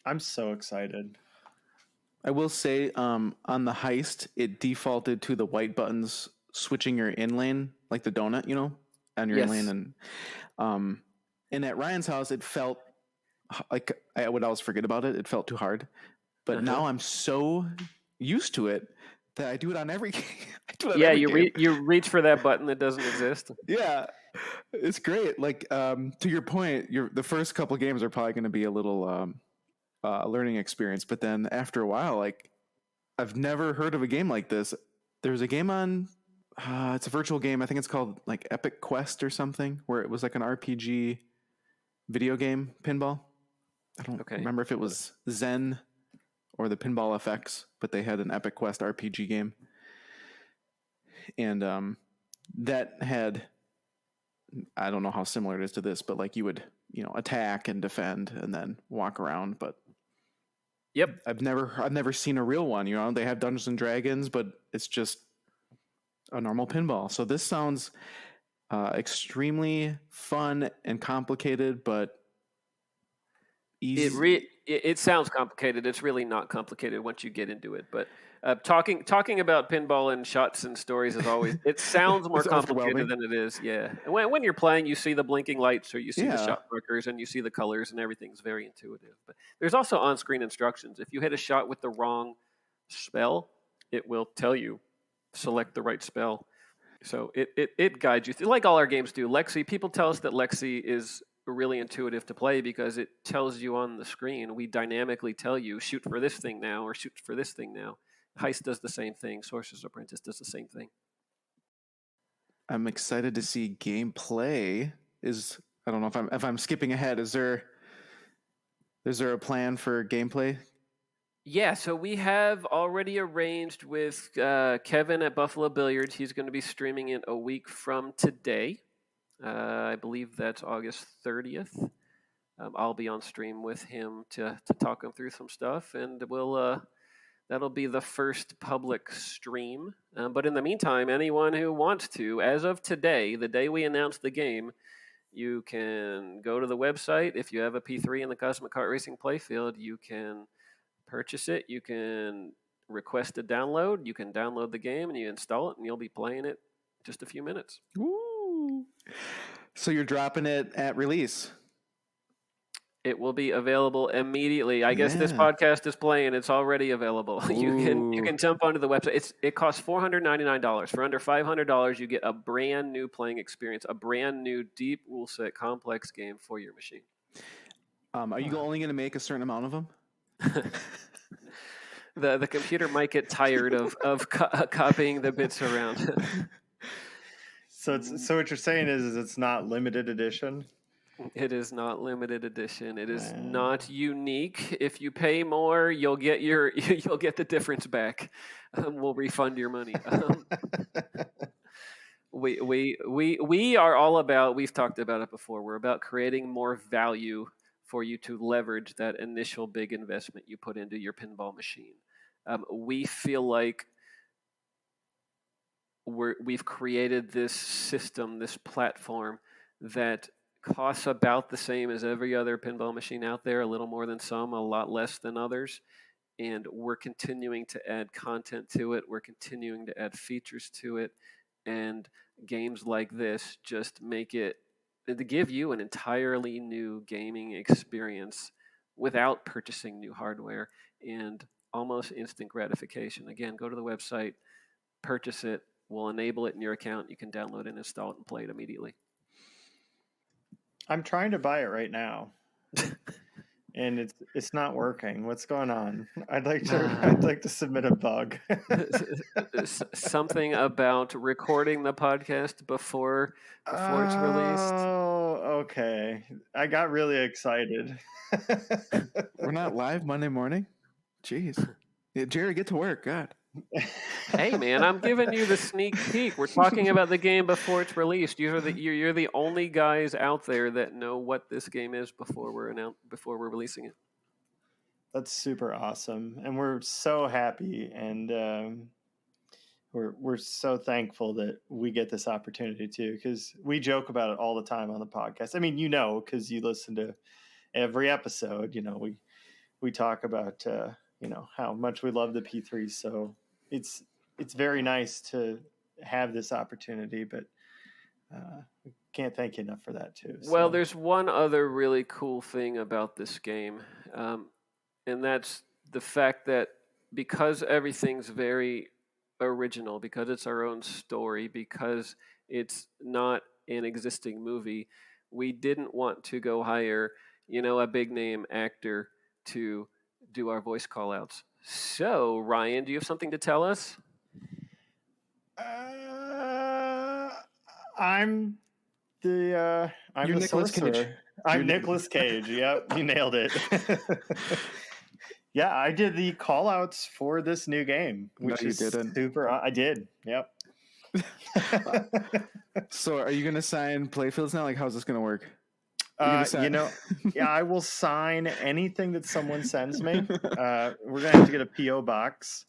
[SPEAKER 2] I'm so excited.
[SPEAKER 1] I will say, on the heist, it defaulted to the white buttons switching your in lane, like the donut, on your in
[SPEAKER 3] Yes.
[SPEAKER 1] lane. And at Ryan's house, it felt like I would always forget about it. It felt too hard. But now I'm so used to it that I do it on every game.
[SPEAKER 3] You reach for that button that doesn't exist.
[SPEAKER 1] Yeah, it's great. Like, to your point, the first couple of games are probably going to be a little learning experience, but then after a while, like, I've never heard of a game like this. There's a game on, it's a virtual game. I think it's called like Epic Quest or something, where it was like an RPG video game pinball. I don't remember if it was Zen or the Pinball FX, but they had an Epic Quest RPG game. And that had, I don't know how similar it is to this, but like you would, attack and defend and then walk around. But
[SPEAKER 3] yep,
[SPEAKER 1] I've never seen a real one. They have Dungeons and Dragons, but it's just a normal pinball. So this sounds extremely fun and complicated, but easy.
[SPEAKER 3] It sounds complicated. It's really not complicated once you get into it. But talking about pinball and shots and stories is always, it sounds more complicated than it is. Yeah. When you're playing, you see the blinking lights or you see the shot markers and you see the colors and everything's very intuitive. But there's also on-screen instructions. If you hit a shot with the wrong spell, it will tell you, select the right spell. So it guides you through, like all our games do. Lexi, people tell us that Lexi is really intuitive to play because it tells you on the screen. We dynamically tell you, shoot for this thing now or shoot for this thing now. Heist does the same thing. Sorcerer's Apprentice does the same thing.
[SPEAKER 1] I'm excited to see gameplay. I don't know if I'm skipping ahead. Is there a plan for gameplay?
[SPEAKER 3] Yeah, so we have already arranged with Kevin at Buffalo Billiards. He's going to be streaming it a week from today. I believe that's August 30th. I'll be on stream with him to talk him through some stuff, and that'll be the first public stream. But in the meantime, anyone who wants to, as of today, the day we announce the game, you can go to the website. If you have a P3 in the Cosmic Kart Racing playfield, you can purchase it. You can request a download. You can download the game and you install it, and you'll be playing it in just a few minutes.
[SPEAKER 1] Woo! So you're dropping it at release?
[SPEAKER 3] It will be available immediately. I guess this podcast is playing. It's already available. You can jump onto the website. It costs $499. For under $500, you get a brand new playing experience, a brand new deep rule set, complex game for your machine.
[SPEAKER 1] Are you only going to make a certain amount of them?
[SPEAKER 3] The computer might get tired of copying the bits around.
[SPEAKER 2] So what you're saying is it's not limited edition?
[SPEAKER 3] It is not limited edition. It is not unique. If you pay more, you'll get the difference back. We'll refund your money. We are all about, we've talked about it before, we're about creating more value for you to leverage that initial big investment you put into your pinball machine. We feel like we've created this system, this platform that costs about the same as every other pinball machine out there, a little more than some, a lot less than others. And we're continuing to add content to it. We're continuing to add features to it. And games like this just make it, to give you an entirely new gaming experience without purchasing new hardware and almost instant gratification. Again, go to the website, purchase it. We'll enable it in your account. You can download and install it and play it immediately.
[SPEAKER 2] I'm trying to buy it right now, and it's not working. What's going on? I'd like to submit a bug.
[SPEAKER 3] Something about recording the podcast before it's released.
[SPEAKER 2] Oh, okay. I got really excited.
[SPEAKER 1] We're not live Monday morning? Jeez. Yeah, Gerry, get to work. God.
[SPEAKER 3] Hey, man, I'm giving you the sneak peek. We're talking about the game before it's released. You're the only guys out there that know what this game is before we're releasing it.
[SPEAKER 2] That's super awesome, and we're so happy, and we're so thankful that we get this opportunity too, because we joke about it all the time on the podcast. I mean, because you listen to every episode. We talk about how much we love the P3. So it's very nice to have this opportunity, but we can't thank you enough for that too.
[SPEAKER 3] Well,
[SPEAKER 2] So.
[SPEAKER 3] there's one other really cool thing about this game, and that's the fact that because everything's very original, because it's our own story, because it's not an existing movie, we didn't want to go hire, a big name actor to do our voice call outs. So, Ryan, do you have something to tell us?
[SPEAKER 2] I'm the
[SPEAKER 1] You're Nicolas
[SPEAKER 2] sorcerer.
[SPEAKER 1] Cage.
[SPEAKER 2] I'm Nicolas Cage. Yep, you nailed it. Yeah, I did the call outs for this new game, which is super. I did. Yep.
[SPEAKER 1] So are you going to sign playfields now? Like, how's this going to work?
[SPEAKER 2] Yeah, I will sign anything that someone sends me. We're going to have to get a P.O. box,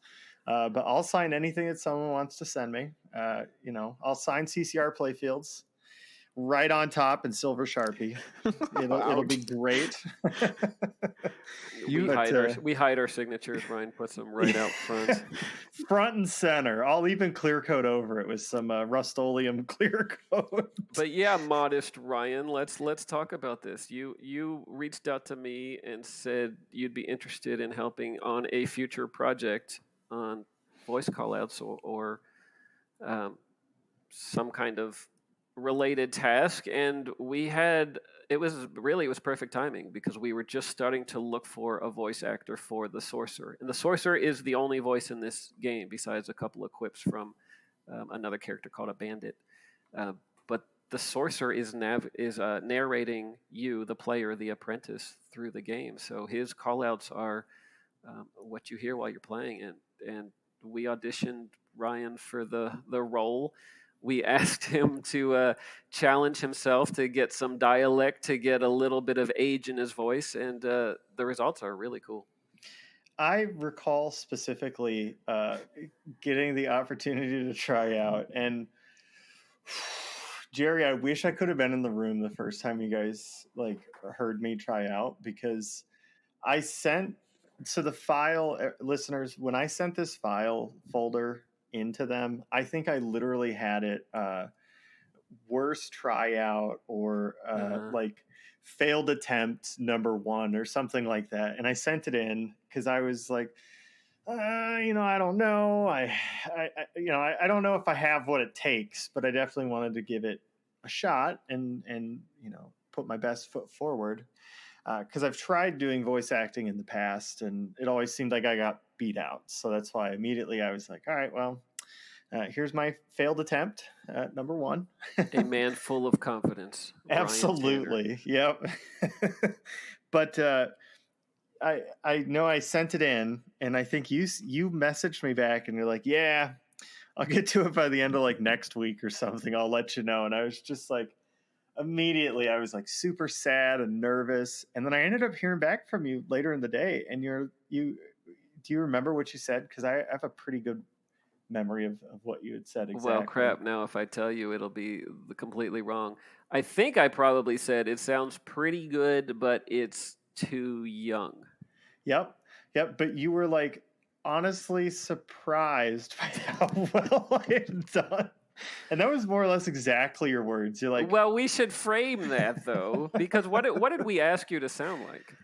[SPEAKER 2] but I'll sign anything that someone wants to send me. I'll sign CCR playfields right on top in silver Sharpie. It'll be great.
[SPEAKER 3] We hide our signatures. Ryan puts them right out front.
[SPEAKER 2] Front and center. I'll even clear coat over it with some Rust-Oleum clear coat.
[SPEAKER 3] But yeah, modest Ryan, let's talk about this. You reached out to me and said you'd be interested in helping on a future project on voice callouts or some kind of related task, and it was perfect timing because we were just starting to look for a voice actor for the sorcerer, and the sorcerer is the only voice in this game besides a couple of quips from another character called a bandit, but the sorcerer is narrating you, the player, the apprentice, through the game, so his callouts are what you hear while you're playing, and we auditioned Ryan for the role. We asked him to challenge himself to get some dialect, to get a little bit of age in his voice, and the results are really cool.
[SPEAKER 2] I recall specifically getting the opportunity to try out, and Gerry, I wish I could have been in the room the first time you guys heard me try out, because I sent the file, listeners, when I sent this file folder into them, I think I literally had it worst tryout or failed attempt number 1 or something like that, and I sent it in because I was like, I don't know, I don't know if I have what it takes, but I definitely wanted to give it a shot and put my best foot forward, because I've tried doing voice acting in the past and it always seemed like I got beat out. So that's why immediately I was like, all right, well, here's my failed attempt, number 1.
[SPEAKER 3] A man full of confidence.
[SPEAKER 2] Absolutely. Yep. But I know I sent it in, and I think you messaged me back and you're like, yeah, I'll get to it by the end of next week or something. I'll let you know. And I was just like, immediately I was super sad and nervous. And then I ended up hearing back from you later in the day, and do you remember what you said? Because I have a pretty good memory of what you had said exactly.
[SPEAKER 3] Well, crap, now if I tell you, it'll be completely wrong. I think I probably said it sounds pretty good, but it's too young.
[SPEAKER 2] Yep. But you were honestly surprised by how well I had done. And that was more or less exactly your words. You're like,
[SPEAKER 3] well, we should frame that though, because what did we ask you to sound like?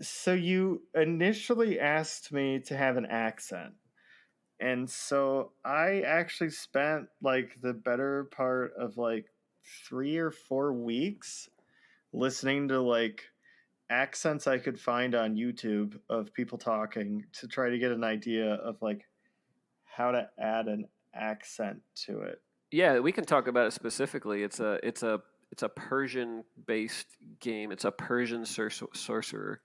[SPEAKER 2] So you initially asked me to have an accent. And so I actually spent the better part of 3 or 4 weeks listening to accents I could find on YouTube of people talking to try to get an idea of how to add an accent to it.
[SPEAKER 3] Yeah, we can talk about it specifically. It's a Persian based game. It's a Persian sorcerer.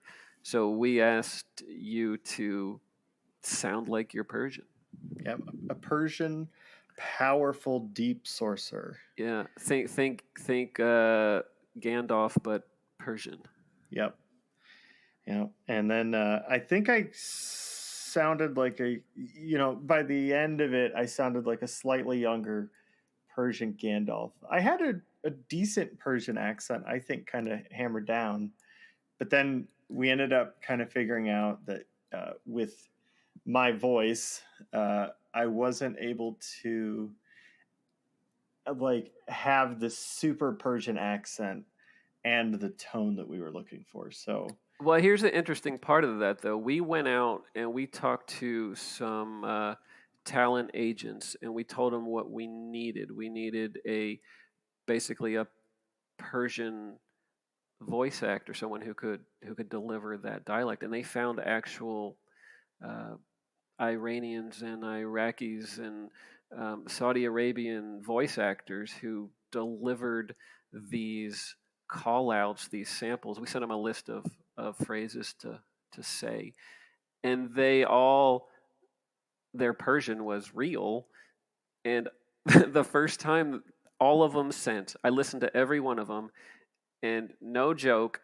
[SPEAKER 3] So we asked you to sound like you're Persian.
[SPEAKER 2] Yeah, a Persian, powerful, deep sorcerer.
[SPEAKER 3] Yeah, think Gandalf, but Persian.
[SPEAKER 2] Yep. Yeah. And then I think I sounded like by the end of it, I sounded like a slightly younger Persian Gandalf. I had a decent Persian accent, I think, kind of hammered down. But then we ended up kind of figuring out that with my voice, I wasn't able to like have the super Persian accent and the tone that we were looking for. So,
[SPEAKER 3] Well, here's the interesting part of that, though. We went out and we talked to some talent agents, and we told them what we needed. We needed basically a Persian voice actor, someone who could deliver that dialect, and they found actual uh, Iranians and Iraqis and Saudi Arabian voice actors who delivered these call outs, these samples. We sent them a list of phrases to say, and their Persian was real. And the first time all of them sent, I listened to every one of them, and no joke,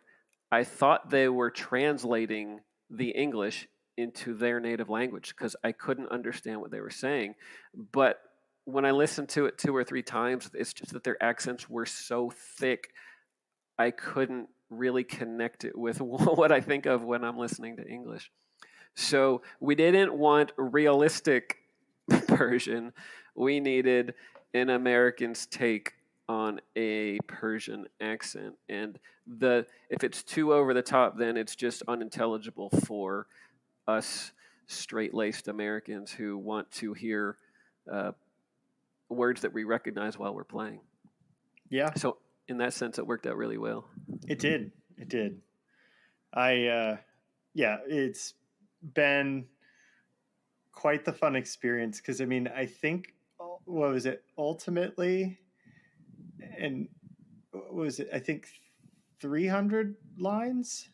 [SPEAKER 3] I thought they were translating the English into their native language because I couldn't understand what they were saying. But when I listened to it 2 or 3 times, it's just that their accents were so thick, I couldn't really connect it with what I think of when I'm listening to English. So we didn't want realistic Persian. We needed an American's take on a Persian accent. And if it's too over the top, then it's just unintelligible for us straight-laced Americans who want to hear uh, words that we recognize while we're playing.
[SPEAKER 2] yeah,
[SPEAKER 3] So in that sense, it worked out really well.
[SPEAKER 2] it did. It did. It's been quite the fun experience because I think what was it ultimately, and what was it? I think 300 lines.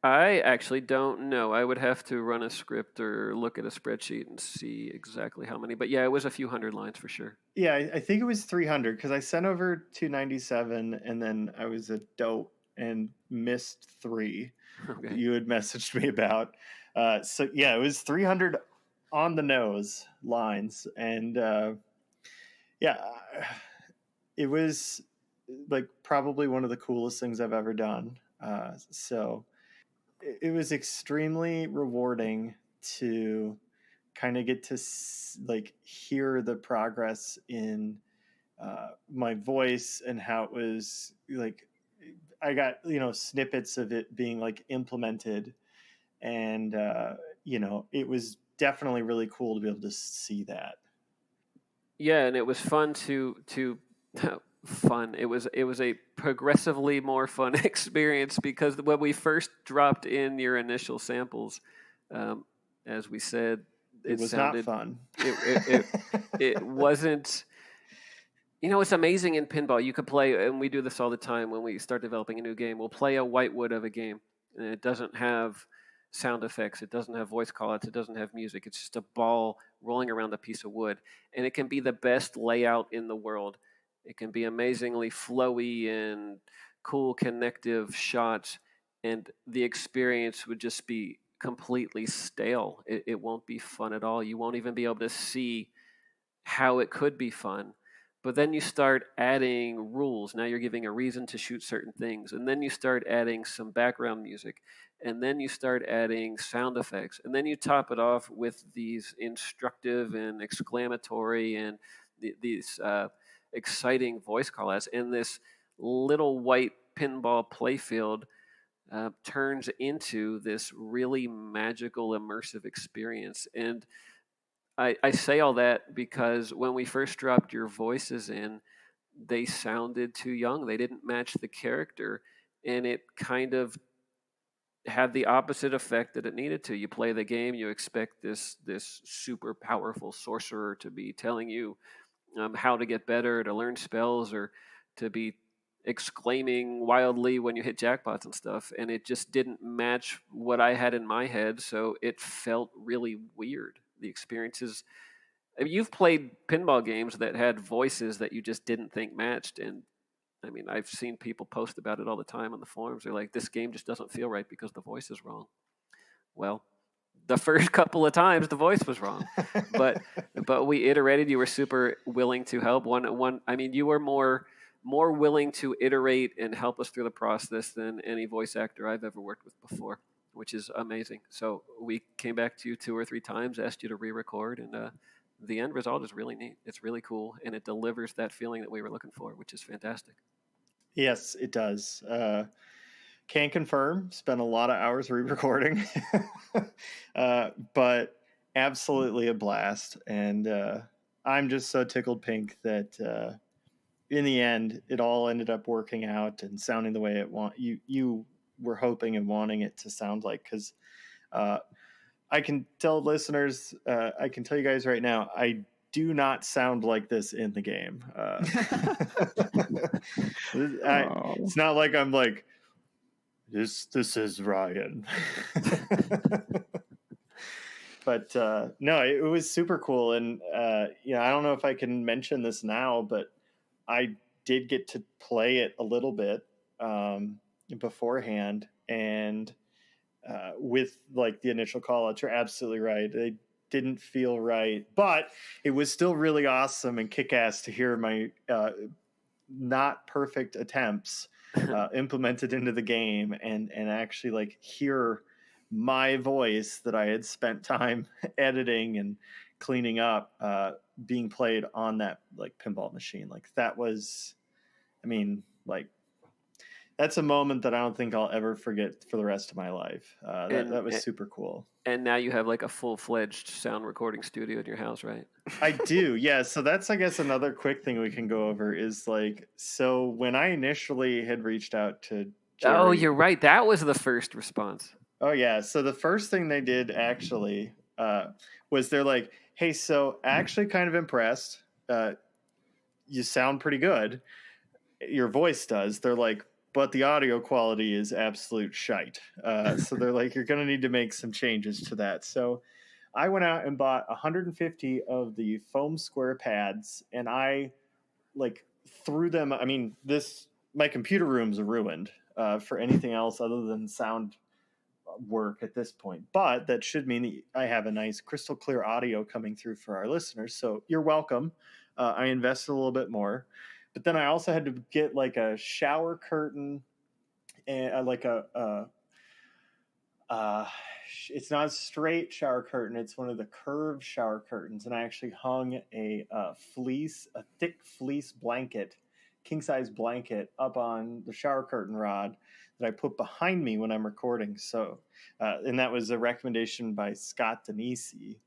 [SPEAKER 3] I actually don't know. I would have to run a script or look at a spreadsheet and see exactly how many. But yeah, it was a few hundred lines for sure.
[SPEAKER 2] Yeah, I think it was 300 because I sent over 297 and then I was a dope and missed 3
[SPEAKER 3] Okay.
[SPEAKER 2] that you had messaged me about. So yeah, it was 300 on the nose lines, and yeah, it was like probably one of the coolest things I've ever done. So it was extremely rewarding to kind of get to like hear the progress in my voice and how it was like I got snippets of it being like implemented, and it was definitely really cool to be able to see that.
[SPEAKER 3] Yeah, and it was fun to fun. It was a progressively more fun experience because when we first dropped in your initial samples, as we said,
[SPEAKER 2] It was
[SPEAKER 3] sounded
[SPEAKER 2] not fun.
[SPEAKER 3] it wasn't. It's amazing in pinball. You could play, and we do this all the time when we start developing a new game. We'll play a whitewood of a game, and it doesn't have sound effects. It doesn't have voice callouts. It doesn't have music. It's just a ball rolling around a piece of wood. And it can be the best layout in the world. It can be amazingly flowy and cool connective shots, and the experience would just be completely stale. It won't be fun at all. You won't even be able to see how it could be fun. But then you start adding rules. Now you're giving a reason to shoot certain things. And then you start adding some background music. And then you start adding sound effects. And then you top it off with these instructive and exclamatory and these exciting voice callouts. And this little white pinball playfield turns into this really magical, immersive experience. And I say all that because when we first dropped your voices in, they sounded too young. They didn't match the character, and it kind of had the opposite effect that it needed to. You play the game, you expect this super powerful sorcerer to be telling you how to get better, to learn spells, or to be exclaiming wildly when you hit jackpots and stuff, and it just didn't match what I had in my head, so it felt really weird. The experiences, I mean, you've played pinball games that had voices that you just didn't think matched, and I mean, I've seen people post about it all the time on the forums. They're like, this game just doesn't feel right because the voice is wrong. Well, the first couple of times the voice was wrong, but we iterated. You were super willing to help. I mean, you were more willing to iterate and help us through the process than any voice actor I've ever worked with before, which is amazing. So we came back to you 2 or 3 times, asked you to re-record, and the end result is really neat. It's really cool, and it delivers that feeling that we were looking for, which is fantastic.
[SPEAKER 2] Yes, it does. Can confirm, spent a lot of hours re-recording, but absolutely a blast. And I'm just so tickled pink that in the end, it all ended up working out and sounding the way you were hoping and wanting it to sound like. Because I can tell listeners, I can tell you guys right now, I do not sound like this in the game. It's not like I'm like, this is Ryan. But no, it was super cool. And I don't know if I can mention this now, but I did get to play it a little bit beforehand. And with like the initial call outs, you're absolutely right. They didn't feel right, but it was still really awesome and kick-ass to hear my not perfect attempts implemented into the game and actually like hear my voice that I had spent time editing and cleaning up being played on that like pinball machine. Like that was, I mean, like that's a moment that I don't think I'll ever forget for the rest of my life. That was super cool.
[SPEAKER 3] And now you have like a full-fledged sound recording studio in your house, right?
[SPEAKER 2] I do, yeah. So that's, I guess, another quick thing we can go over is like, so when I initially had reached out to Gerry,
[SPEAKER 3] oh, you're right. That was the first response.
[SPEAKER 2] Oh, yeah. So the first thing they did actually was they're like, hey, so actually kind of impressed. You sound pretty good. Your voice does. They're like, but the audio quality is absolute shite. So they're like, you're going to need to make some changes to that. So I went out and bought 150 of the foam square pads, and I like threw them. I mean, my computer room's ruined for anything else other than sound work at this point. But that should mean that I have a nice crystal clear audio coming through for our listeners. So you're welcome. I invested a little bit more. But then I also had to get like a shower curtain and like it's not a straight shower curtain. It's one of the curved shower curtains. And I actually hung a thick fleece blanket, king size blanket up on the shower curtain rod that I put behind me when I'm recording. So, and that was a recommendation by Scott Danesi,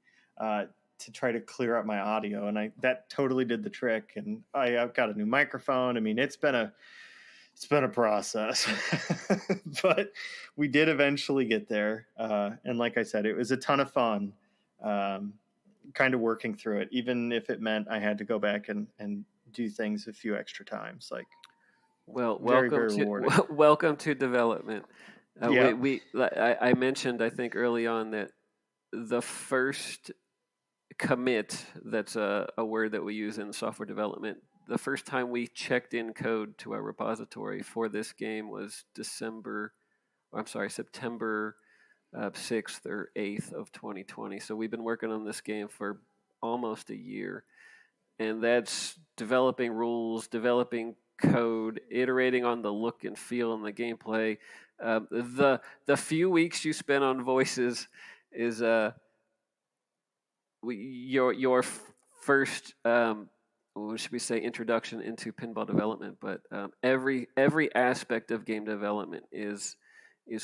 [SPEAKER 2] to try to clear up my audio, and that totally did the trick. And I've got a new microphone. I mean, it's been a process, but we did eventually get there. And like I said, it was a ton of fun, kind of working through it, even if it meant I had to go back and do things a few extra times. Like,
[SPEAKER 3] well,
[SPEAKER 2] very
[SPEAKER 3] welcome to development.
[SPEAKER 2] Yeah.
[SPEAKER 3] I mentioned, I think early on, that the first commit, that's a word that we use in software development. The first time we checked in code to our repository for this game was September 6th or 8th of 2020. So we've been working on this game for almost a year. And that's developing rules, developing code, iterating on the look and feel and the gameplay. The few weeks you spent on voices is your first, what should we say, introduction into pinball development. But every aspect of game development is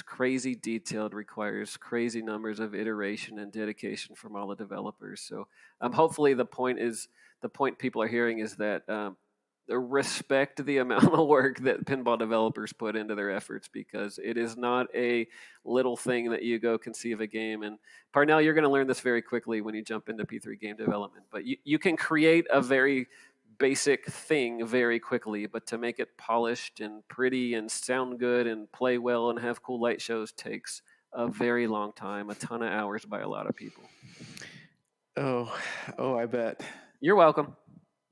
[SPEAKER 3] crazy detailed, requires crazy numbers of iteration and dedication from all the developers. So hopefully the point people are hearing is that respect the amount of work that pinball developers put into their efforts, because it is not a little thing that you go conceive a game. And Parnell, you're going to learn this very quickly when you jump into P3 game development, but you can create a very basic thing very quickly, but to make it polished and pretty and sound good and play well and have cool light shows takes a very long time, a ton of hours by a lot of people.
[SPEAKER 1] Oh, I bet.
[SPEAKER 3] You're welcome.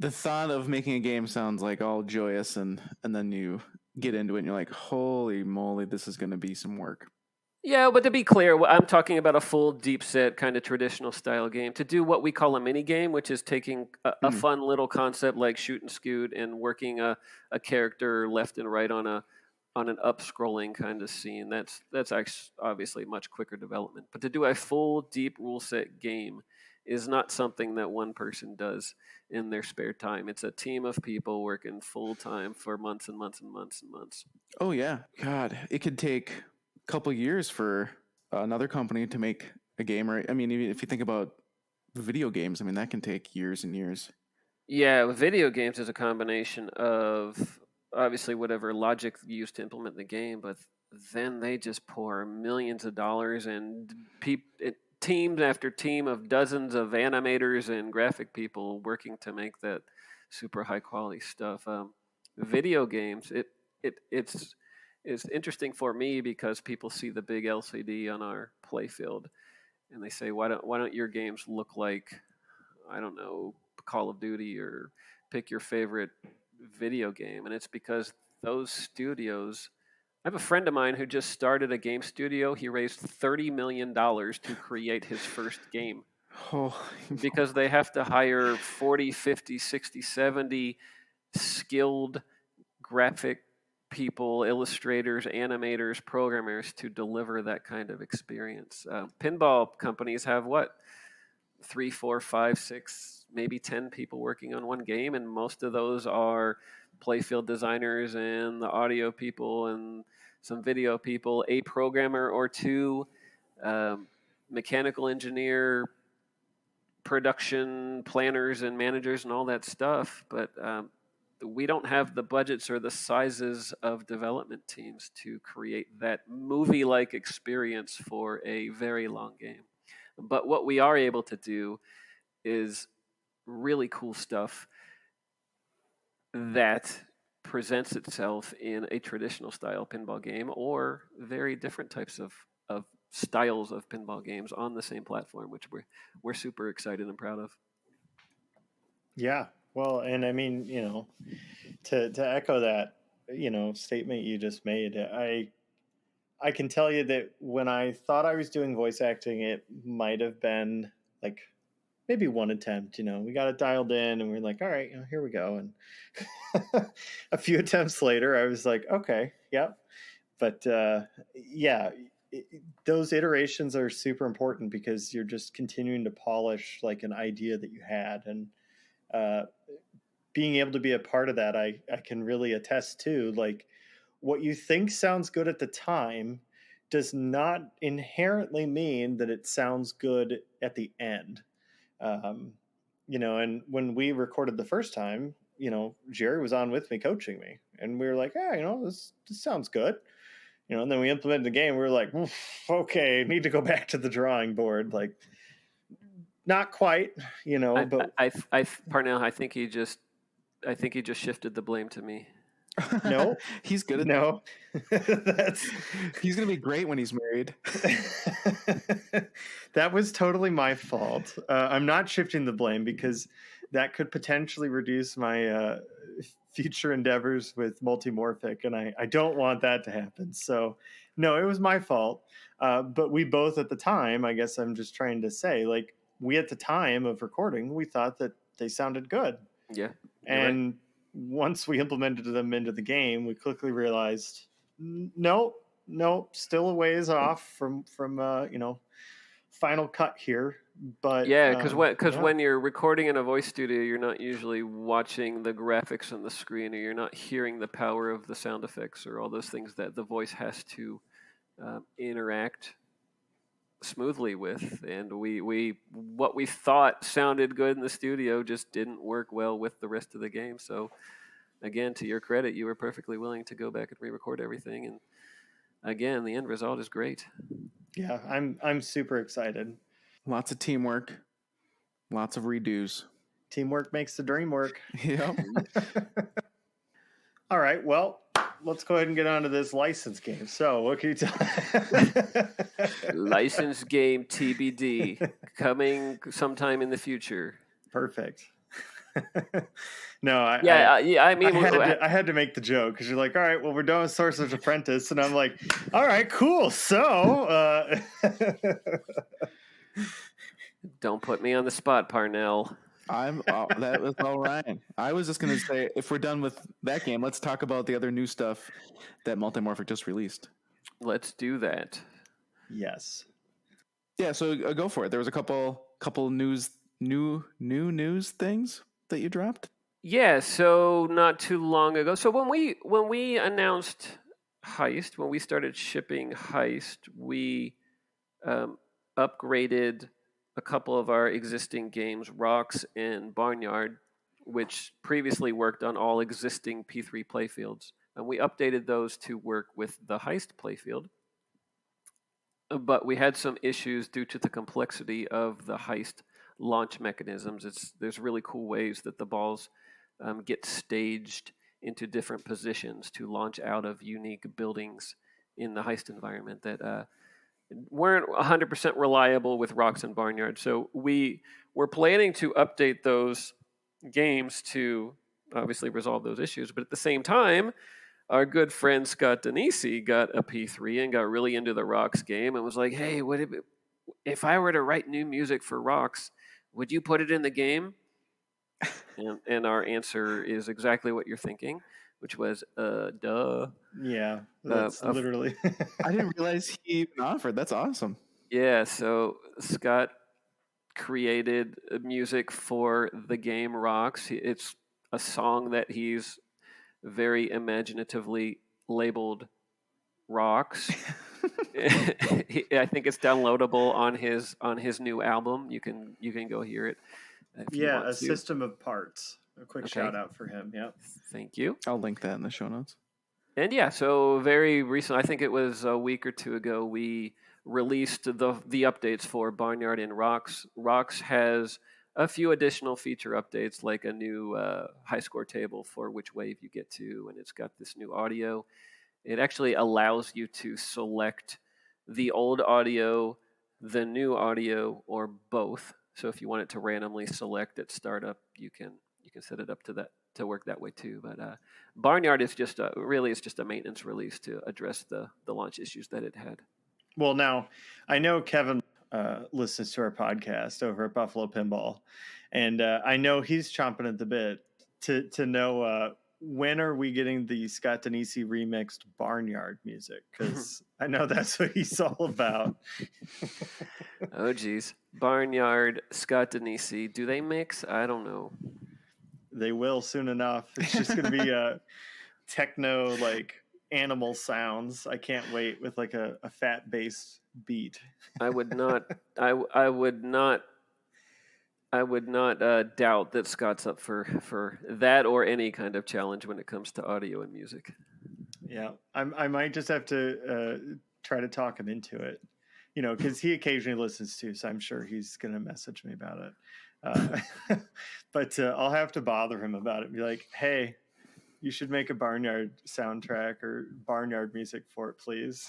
[SPEAKER 1] The thought of making a game sounds like all joyous, and then you get into it and you're like, holy moly, this is going to be some work.
[SPEAKER 3] Yeah, but to be clear, I'm talking about a full deep set kind of traditional style game. To do what we call a mini game, which is taking a fun little concept like shoot and scoot and working a character left and right on an up scrolling kind of scene. That's actually obviously much quicker development. But to do a full deep rule set game is not something that one person does in their spare time. It's a team of people working full time for months and months and months and months.
[SPEAKER 1] Oh yeah, God, it could take a couple years for another company to make a game. Or I mean, even if you think about video games, I mean that can take years and years.
[SPEAKER 3] Yeah, video games is a combination of obviously whatever logic used to implement the game, but then they just pour millions of dollars and teams after team of dozens of animators and graphic people working to make that super high quality stuff. Video games, it's interesting for me because people see the big LCD on our playfield and they say, why don't your games look like, I don't know, Call of Duty, or pick your favorite video game? And it's because those studios. I have a friend of mine who just started a game studio. He raised $30 million to create his first game
[SPEAKER 1] Oh,
[SPEAKER 3] because they have to hire 40, 50, 60, 70 skilled graphic people, illustrators, animators, programmers to deliver that kind of experience. Pinball companies have what? 3, 4, 5, 6, maybe 10 people working on one game, and most of those are playfield designers and the audio people and some video people, a programmer or two, mechanical engineer, production planners and managers and all that stuff. But we don't have the budgets or the sizes of development teams to create that movie-like experience for a very long game. But what we are able to do is really cool stuff that presents itself in a traditional style pinball game or very different types of styles of pinball games on the same platform, which we're super excited and proud of.
[SPEAKER 2] Yeah. Well, and I mean, to echo that, statement you just made, I can tell you that when I thought I was doing voice acting, it might have been like maybe one attempt. We got it dialed in, and we're like, all right, here we go. And a few attempts later, I was like, okay, yep. But yeah, those iterations are super important because you're just continuing to polish like an idea that you had, and being able to be a part of that, I can really attest to. Like, what you think sounds good at the time does not inherently mean that it sounds good at the end. And when we recorded the first time, Gerry was on with me coaching me, and we were like, yeah, this sounds good. And then we implemented the game. We were like, okay, need to go back to the drawing board. Like, not quite, but
[SPEAKER 3] Parnell, I think he just shifted the blame to me.
[SPEAKER 2] No,
[SPEAKER 1] he's good at
[SPEAKER 2] no.
[SPEAKER 1] He's gonna be great when he's married.
[SPEAKER 2] That was totally my fault. I'm not shifting the blame because that could potentially reduce my future endeavors with Multimorphic, and I don't want that to happen. So, no, it was my fault. But we both at the time, I guess I'm just trying to say, like, we at the time of recording, we thought that they sounded good.
[SPEAKER 3] Yeah.
[SPEAKER 2] And once we implemented them into the game, we quickly realized, nope, still a ways off from final cut here. But
[SPEAKER 3] yeah, because when you're recording in a voice studio, you're not usually watching the graphics on the screen, or you're not hearing the power of the sound effects or all those things that the voice has to interact smoothly with. And what we thought sounded good in the studio just didn't work well with the rest of the game. So again, to your credit, you were perfectly willing to go back and re-record everything, and again, the end result is great.
[SPEAKER 2] Yeah, I'm super excited.
[SPEAKER 1] Lots of teamwork, lots of redos.
[SPEAKER 2] Teamwork makes the dream work.
[SPEAKER 1] Yep.
[SPEAKER 2] All right, well, let's go ahead and get on to this license game. So, what can you tell?
[SPEAKER 3] License game TBD, coming sometime in the future.
[SPEAKER 2] Perfect. No,
[SPEAKER 3] I mean,
[SPEAKER 2] I had to make the joke because you're like, all right, well, we're done with Sorcerer's Apprentice, and I'm like, all right, cool. So,
[SPEAKER 3] don't put me on the spot, Parnell.
[SPEAKER 1] That was all Ryan. I was just gonna say, if we're done with that game, let's talk about the other new stuff that Multimorphic just released.
[SPEAKER 3] Let's do that.
[SPEAKER 2] Yes.
[SPEAKER 1] Yeah, so go for it. There was a couple new news things that you dropped.
[SPEAKER 3] Yeah, so not too long ago. So when we announced Heist, when we started shipping Heist, we upgraded a couple of our existing games, Rocks and Barnyard, which previously worked on all existing P3 playfields, and we updated those to work with the Heist playfield. But we had some issues due to the complexity of the Heist launch mechanisms. There's really cool ways that the balls get staged into different positions to launch out of unique buildings in the Heist environment that weren't 100% reliable with Rocks and Barnyard. So we were planning to update those games to obviously resolve those issues, but at the same time, our good friend Scott Danesi got a P3 and got really into the Rocks game and was like, hey, if I were to write new music for Rocks, would you put it in the game? And our answer is exactly what you're thinking, which was, duh.
[SPEAKER 2] Yeah, that's literally.
[SPEAKER 1] I didn't realize he even offered. That's awesome.
[SPEAKER 3] Yeah, so Scott created music for the game Rocks. It's a song that he's very imaginatively labeled Rocks. I think it's downloadable on his new album. You can go hear it.
[SPEAKER 2] Yeah, A System of Parts. A quick shout out for him. Yep.
[SPEAKER 3] Thank you.
[SPEAKER 1] I'll link that in the show notes.
[SPEAKER 3] And yeah, so very recent, I think it was a week or two ago, we released the updates for Barnyard and Rocks. Rocks has a few additional feature updates, like a new high score table for which wave you get to, and it's got this new audio. It actually allows you to select the old audio, the new audio, or both. So if you want it to randomly select at startup, you can set it up to work that way too. But Barnyard is just a maintenance release to address the launch issues that it had.
[SPEAKER 2] Well, now I know Kevin listens to our podcast over at Buffalo Pinball, and I know he's chomping at the bit to know when are we getting the Scott Danesi remixed Barnyard music, because I know that's what he's all about.
[SPEAKER 3] Oh geez, Barnyard, Scott Danesi, do they mix? I don't know.
[SPEAKER 2] They will soon enough. It's just going to be a techno, like animal sounds. I can't wait, with like a fat bass beat.
[SPEAKER 3] I would not doubt that Scott's up for that or any kind of challenge when it comes to audio and music.
[SPEAKER 2] Yeah, I might just have to try to talk him into it, because he occasionally listens too, so I'm sure he's going to message me about it. But I'll have to bother him about it. Be like, hey, you should make a Barnyard soundtrack or Barnyard music for it, please.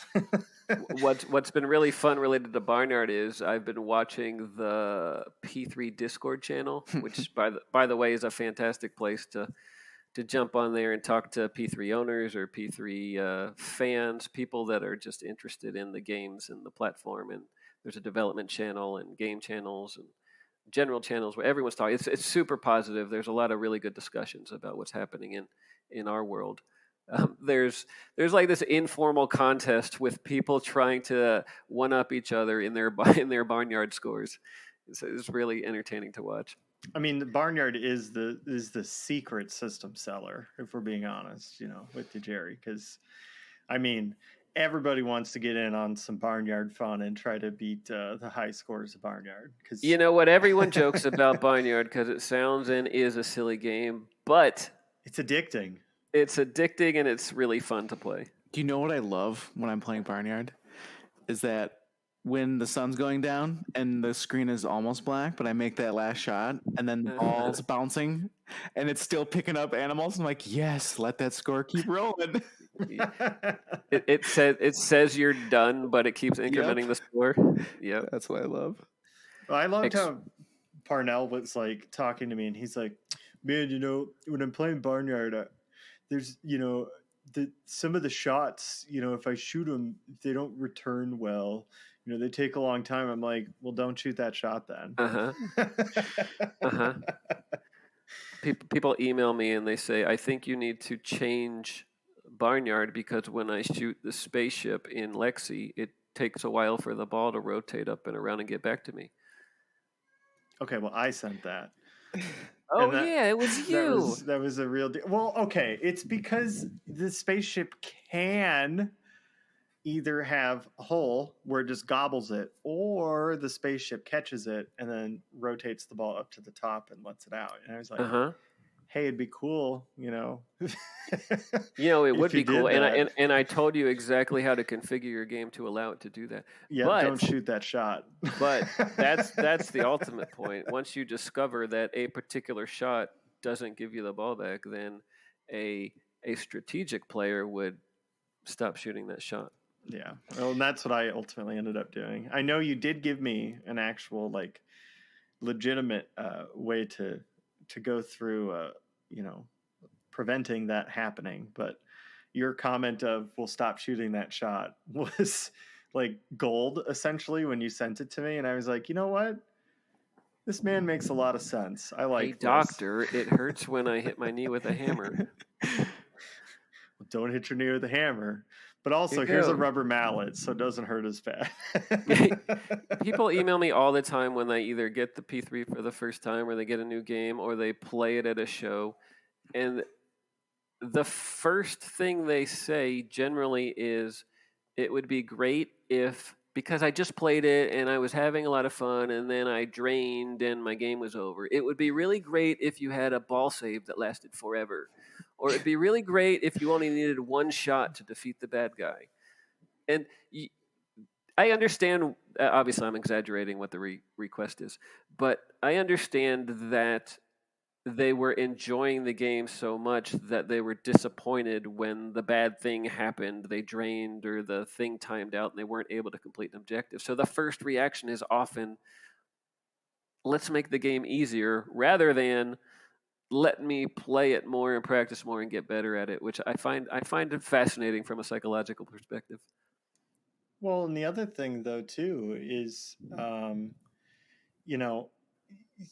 [SPEAKER 3] What's been really fun related to Barnyard is I've been watching the P3 Discord channel, which by the way is a fantastic place to jump on there and talk to P3 owners or P3 fans, people that are just interested in the games and the platform. And there's a development channel and game channels and general channels where everyone's talking. It's super positive. There's a lot of really good discussions about what's happening in our world. There's like this informal contest with people trying to one up each other in their Barnyard scores. It's really entertaining to watch.
[SPEAKER 2] I mean, the Barnyard is the secret system seller, if we're being honest, with the Gerry, because I mean, everybody wants to get in on some Barnyard fun and try to beat the high scores of Barnyard. Cause...
[SPEAKER 3] You know what? Everyone jokes about Barnyard because it sounds and is a silly game, but
[SPEAKER 2] it's addicting.
[SPEAKER 3] It's addicting and it's really fun to play.
[SPEAKER 1] Do you know what I love when I'm playing Barnyard? Is that when the sun's going down and the screen is almost black, but I make that last shot and then the ball's bouncing and it's still picking up animals. I'm like, yes, let that score keep rolling.
[SPEAKER 3] It says you're done, but it keeps incrementing the score. Yeah,
[SPEAKER 1] that's what I love.
[SPEAKER 2] Well, I loved how Parnell was like talking to me, and he's like, man, when I'm playing Barnyard, there's, some of the shots, if I shoot them, they don't return well. They take a long time. I'm like, well, don't shoot that shot then.
[SPEAKER 3] People email me and they say, I think you need to change Barnyard because when I shoot the spaceship in Lexi, it takes a while for the ball to rotate up and around and get back to me.
[SPEAKER 2] Okay, well, I sent that.
[SPEAKER 3] Oh, yeah, it was you.
[SPEAKER 2] That was a real deal. Well, okay, it's because the spaceship can either have a hole where it just gobbles it, or the spaceship catches it and then rotates the ball up to the top and lets it out. And I was like, hey, it'd be cool,
[SPEAKER 3] it would be cool. And I told you exactly how to configure your game to allow it to do that.
[SPEAKER 2] Yeah, but don't shoot that shot.
[SPEAKER 3] But that's the ultimate point. Once you discover that a particular shot doesn't give you the ball back, then a strategic player would stop shooting that shot.
[SPEAKER 2] Yeah. Well, and that's what I ultimately ended up doing. I know you did give me an actual, legitimate way to go through, preventing that happening. But your comment of, we'll stop shooting that shot was gold, essentially, when you sent it to me. And I was like, you know what? This man makes a lot of sense. I like this.
[SPEAKER 3] Doctor, it hurts when I hit my knee with a hammer.
[SPEAKER 2] Don't hit your knee with a hammer. But also, here's a rubber mallet, so it doesn't hurt as bad.
[SPEAKER 3] People email me all the time when they either get the P3 for the first time or they get a new game or they play it at a show. And the first thing they say generally is, it would be great if, because I just played it and I was having a lot of fun and then I drained and my game was over. It would be really great if you had a ball save that lasted forever. Or it'd be really great if you only needed one shot to defeat the bad guy. And I understand, obviously I'm exaggerating what the request is, but I understand that they were enjoying the game so much that they were disappointed when the bad thing happened, they drained, or the thing timed out and they weren't able to complete an objective. So the first reaction is often, let's make the game easier, rather than let me play it more and practice more and get better at it, which I find it fascinating from a psychological perspective.
[SPEAKER 2] Well, and the other thing, though, too, is,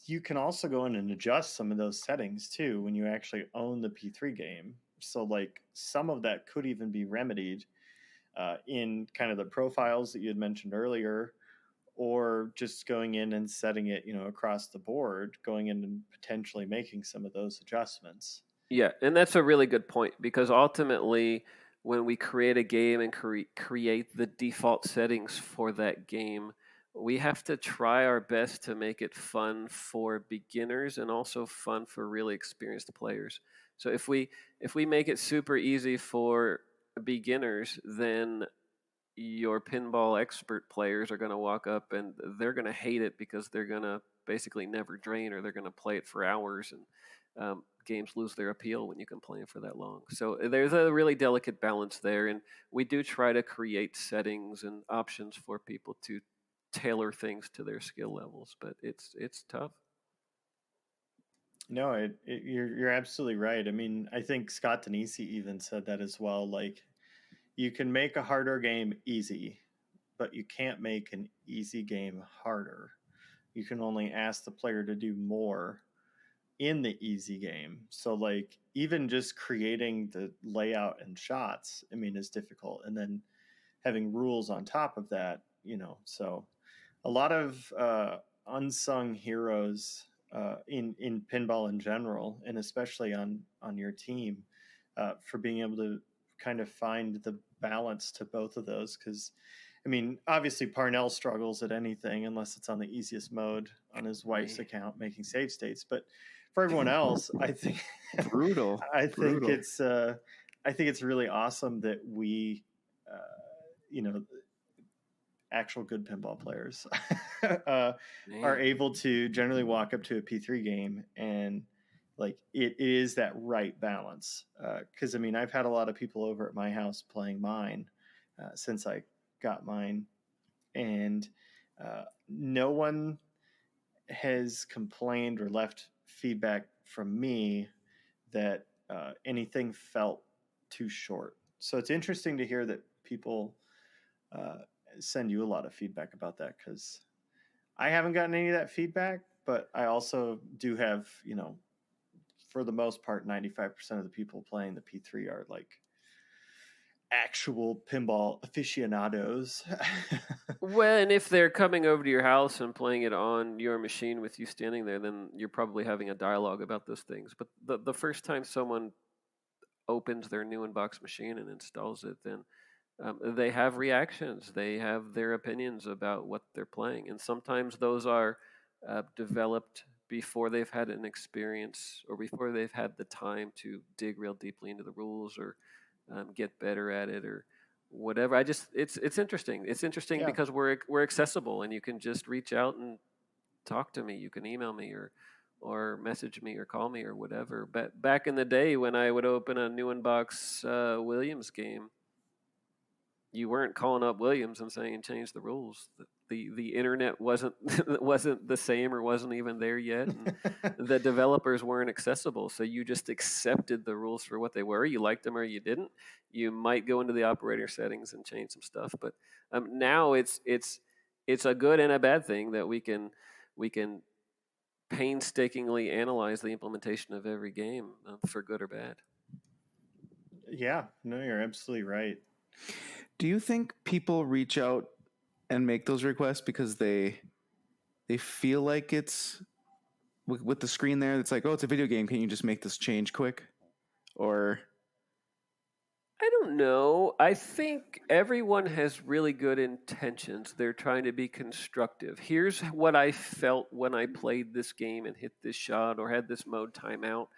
[SPEAKER 2] you can also go in and adjust some of those settings, too, when you actually own the P3 game. So, some of that could even be remedied in kind of the profiles that you had mentioned earlier, or just going in and setting it, across the board, going in and potentially making some of those adjustments.
[SPEAKER 3] Yeah, and that's a really good point, because ultimately, when we create a game and create the default settings for that game, we have to try our best to make it fun for beginners and also fun for really experienced players. So if we make it super easy for beginners, then your pinball expert players are going to walk up and they're going to hate it because they're going to basically never drain, or they're going to play it for hours, and games lose their appeal when you can play them for that long. So there's a really delicate balance there, and we do try to create settings and options for people to tailor things to their skill levels, but it's tough.
[SPEAKER 2] No, you're absolutely right. I mean, I think Scott Danesi even said that as well. You can make a harder game easy, but you can't make an easy game harder. You can only ask the player to do more in the easy game. So even just creating the layout and shots, is difficult. And then having rules on top of that, so a lot of unsung heroes in pinball in general, and especially on your team, for being able to kind of find the balance to both of those. Because obviously Parnell struggles at anything unless it's on the easiest mode on his wife's account, making save states. But for everyone else, I think
[SPEAKER 1] brutal.
[SPEAKER 2] I think it's really awesome that we, actual good pinball players are able to generally walk up to a P3 game and it is that right balance. Because I've had a lot of people over at my house playing mine since I got mine, and no one has complained or left feedback from me that anything felt too short. So it's interesting to hear that people send you a lot of feedback about that, because I haven't gotten any of that feedback, but I also do have, for the most part, 95% of the people playing the P3 are like actual pinball aficionados.
[SPEAKER 3] Well, and if they're coming over to your house and playing it on your machine with you standing there, then you're probably having a dialogue about those things. But the first time someone opens their new in-box machine and installs it, then they have reactions. They have their opinions about what they're playing. And sometimes those are developed before they've had an experience or before they've had the time to dig real deeply into the rules or get better at it or whatever. It's interesting. It's interesting
[SPEAKER 2] Yeah.
[SPEAKER 3] because we're accessible and you can just reach out and talk to me. You can email me or message me or call me or whatever. But back in the day when I would open a new in-box Williams game, you weren't calling up Williams and saying change the rules. The internet wasn't wasn't the same or wasn't even there yet, and the developers weren't accessible. So you just accepted the rules for what they were. You liked them or you didn't. You might go into the operator settings and change some stuff, but now it's a good and a bad thing that we can painstakingly analyze the implementation of every game for good or bad.
[SPEAKER 2] Yeah, no, you're absolutely right.
[SPEAKER 1] Do you think people reach out and make those requests because they feel like it's with the screen there? It's like, oh, it's a video game. Can you just make this change quick? Or
[SPEAKER 3] I don't know. I think everyone has really good intentions. They're trying to be constructive. Here's what I felt when I played this game and hit this shot or had this mode timeout.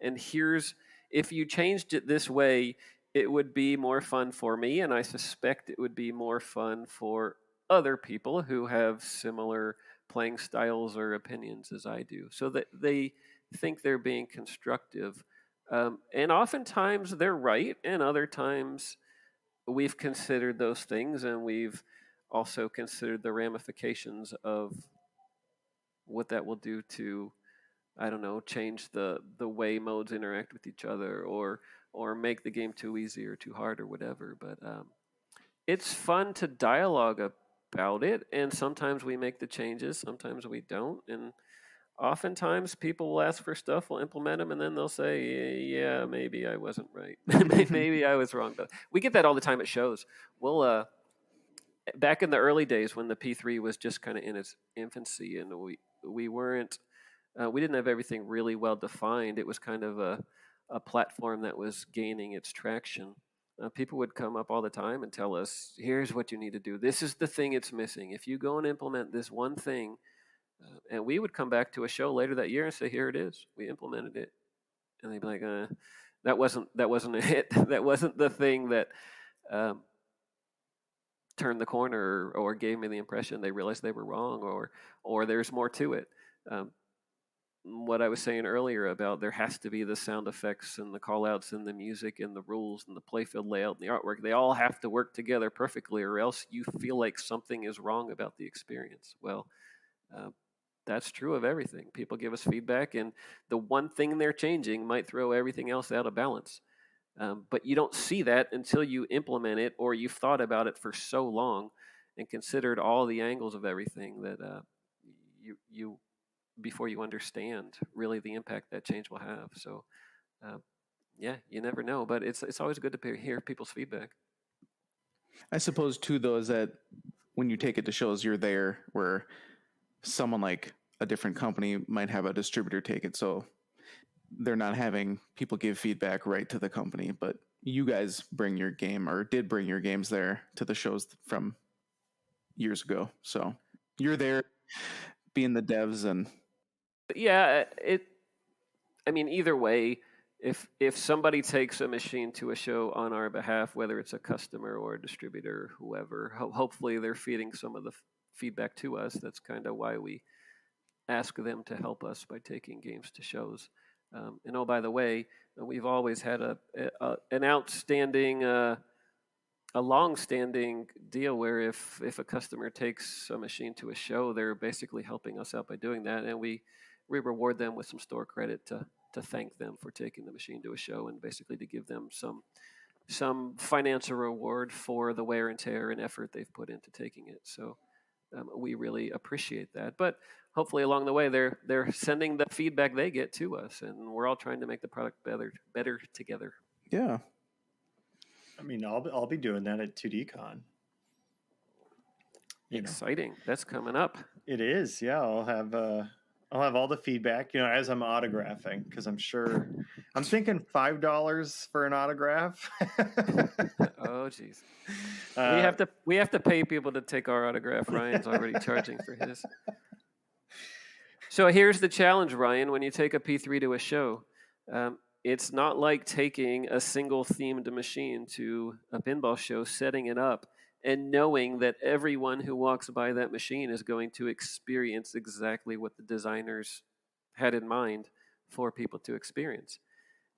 [SPEAKER 3] And here's, if you changed it this way, it would be more fun for me. And I suspect it would be more fun for other people who have similar playing styles or opinions as I do. So that they think they're being constructive. And oftentimes they're right, and other times we've considered those things, and we've also considered the ramifications of what that will do to, I don't know, change the way modes interact with each other, or make the game too easy or too hard or whatever. But it's fun to dialogue about it, and sometimes we make the changes, sometimes we don't, and oftentimes people will ask for stuff, we'll implement them, and then they'll say, yeah, maybe I wasn't right. Maybe I was wrong. But we get that all the time at shows. We'll, back in the early days when the P3 was just kind of in its infancy and we weren't, we didn't have everything really well defined. It was kind of a platform that was gaining its traction. People would come up all the time and tell us, here's what you need to do. This is the thing it's missing. If you go and implement this one thing, and we would come back to a show later that year and say, "Here it is. We implemented it." And they'd be like, "That wasn't a hit. That wasn't the thing that turned the corner or gave me the impression they realized they were wrong, or there's more to it." What I was saying earlier about there has to be the sound effects and the call-outs and the music and the rules and the playfield layout and the artwork. They all have to work together perfectly, or else you feel like something is wrong about the experience. Well. That's true of everything. People give us feedback, and the one thing they're changing might throw everything else out of balance. But you don't see that until you implement it, or you've thought about it for so long and considered all the angles of everything that you before you understand really the impact that change will have. So, yeah, you never know, but it's always good to hear people's feedback.
[SPEAKER 1] I suppose too, though, is that when you take it to shows, you're there where someone like a different company might have a distributor take it, so they're not having people give feedback right to the company, but you guys bring your game, or did bring your games there to the shows from years ago, so you're there being the devs. And
[SPEAKER 3] yeah, I mean, either way, if somebody takes a machine to a show on our behalf, whether it's a customer or a distributor or whoever, hopefully they're feeding some of the feedback to us. That's kind of why we ask them to help us by taking games to shows. And oh, by the way, we've always had an outstanding, a long-standing deal where if a customer takes a machine to a show, they're basically helping us out by doing that, and we reward them with some store credit to thank them for taking the machine to a show, and basically to give them some financial reward for the wear and tear and effort they've put into taking it. So we really appreciate that. But hopefully along the way, they're sending the feedback they get to us, and we're all trying to make the product better together.
[SPEAKER 1] Yeah.
[SPEAKER 2] I mean, I'll be doing that at 2DCon.
[SPEAKER 3] Exciting. That's coming up.
[SPEAKER 2] It is. Yeah, I'll have all the feedback, as I'm autographing, because I'm thinking $5 for an autograph.
[SPEAKER 3] Oh, geez. We have to pay people to take our autograph. Ryan's already charging for his. So here's the challenge, Ryan. When you take a P3 to a show, it's not like taking a single themed machine to a pinball show, setting it up, and knowing that everyone who walks by that machine is going to experience exactly what the designers had in mind for people to experience.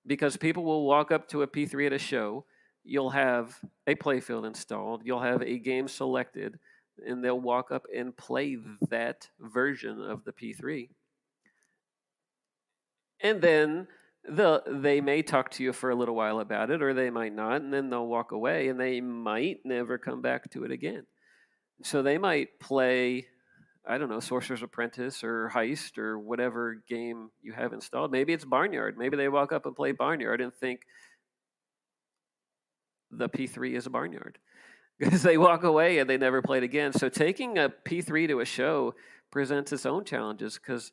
[SPEAKER 3] Because people will walk up to a P3 at a show, you'll have a playfield installed, you'll have a game selected, and they'll walk up and play that version of the P3. And then they may talk to you for a little while about it, or they might not, and then they'll walk away, and they might never come back to it again. So they might play, I don't know, Sorcerer's Apprentice or Heist or whatever game you have installed. Maybe it's Barnyard. Maybe they walk up and play Barnyard and think the P3 is a Barnyard, because they walk away and they never played again. So taking a P3 to a show presents its own challenges, because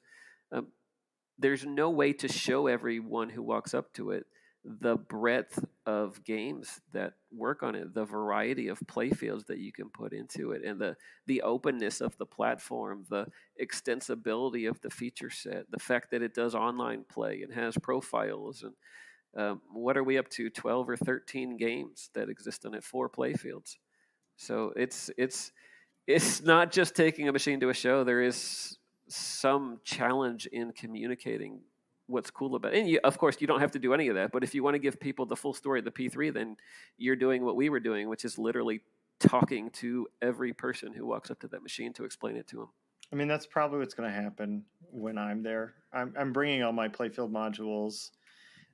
[SPEAKER 3] there's no way to show everyone who walks up to it the breadth of games that work on it, the variety of playfields that you can put into it, and the openness of the platform, the extensibility of the feature set, the fact that it does online play and has profiles, and what are we up to, 12 or 13 games that exist on it, 4 playfields. So it's not just taking a machine to a show. There is some challenge in communicating what's cool about it. And of course, you don't have to do any of that. But if you want to give people the full story of the P3, then you're doing what we were doing, which is literally talking to every person who walks up to that machine to explain it to them.
[SPEAKER 2] I mean, that's probably what's going to happen when I'm there. I'm bringing all my playfield modules.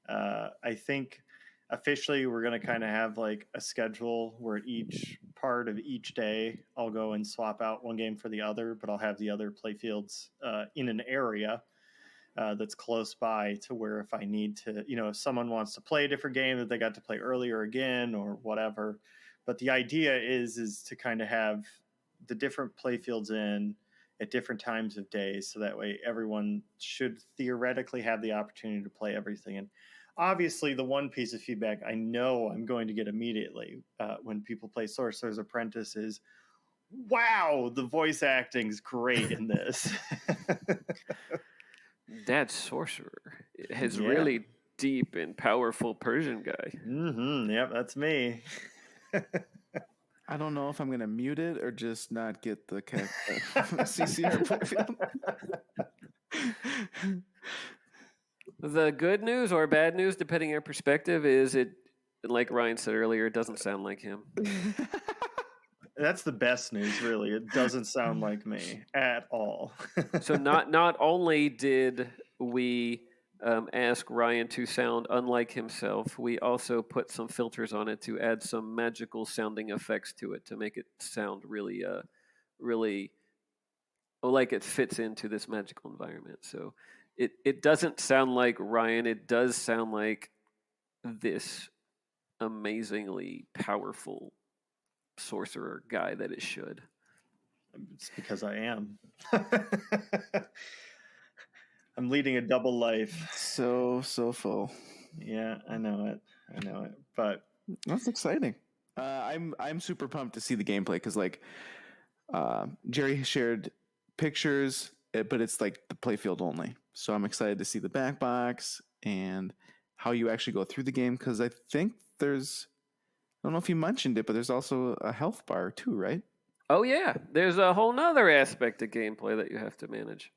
[SPEAKER 2] I think officially we're going to kind of have like a schedule where each part of each day I'll go and swap out one game for the other, but I'll have the other playfields in an area that's close by, to where if I need to, if someone wants to play a different game that they got to play earlier again or whatever. But the idea is to kind of have the different playfields in at different times of days, so that way everyone should theoretically have the opportunity to play everything. And obviously, the one piece of feedback I know I'm going to get immediately when people play Sorcerer's Apprentice is, wow, the voice acting's great in this.
[SPEAKER 3] That sorcerer is really deep and powerful Persian guy.
[SPEAKER 2] Mm-hmm. Yep, that's me.
[SPEAKER 1] I don't know if I'm going to mute it or just not get the CCR playfield.
[SPEAKER 3] The good news or bad news, depending on your perspective, is it, like Ryan said earlier, it doesn't sound like him.
[SPEAKER 2] That's the best news, really. It doesn't sound like me at all.
[SPEAKER 3] So not only did we ask Ryan to sound unlike himself, we also put some filters on it to add some magical sounding effects to it to make it sound really, really like it fits into this magical environment. So it doesn't sound like Ryan. It does sound like this amazingly powerful sorcerer guy that it should.
[SPEAKER 2] It's because I am. I'm leading a double life.
[SPEAKER 1] So full.
[SPEAKER 2] Yeah, I know it. But
[SPEAKER 1] that's exciting. I'm super pumped to see the gameplay, because like Gerry shared pictures, but it's like the playfield only. So I'm excited to see the back box and how you actually go through the game, because I think there's, I don't know if you mentioned it, but there's also a health bar too, right?
[SPEAKER 3] Oh yeah, there's a whole nother aspect of gameplay that you have to manage.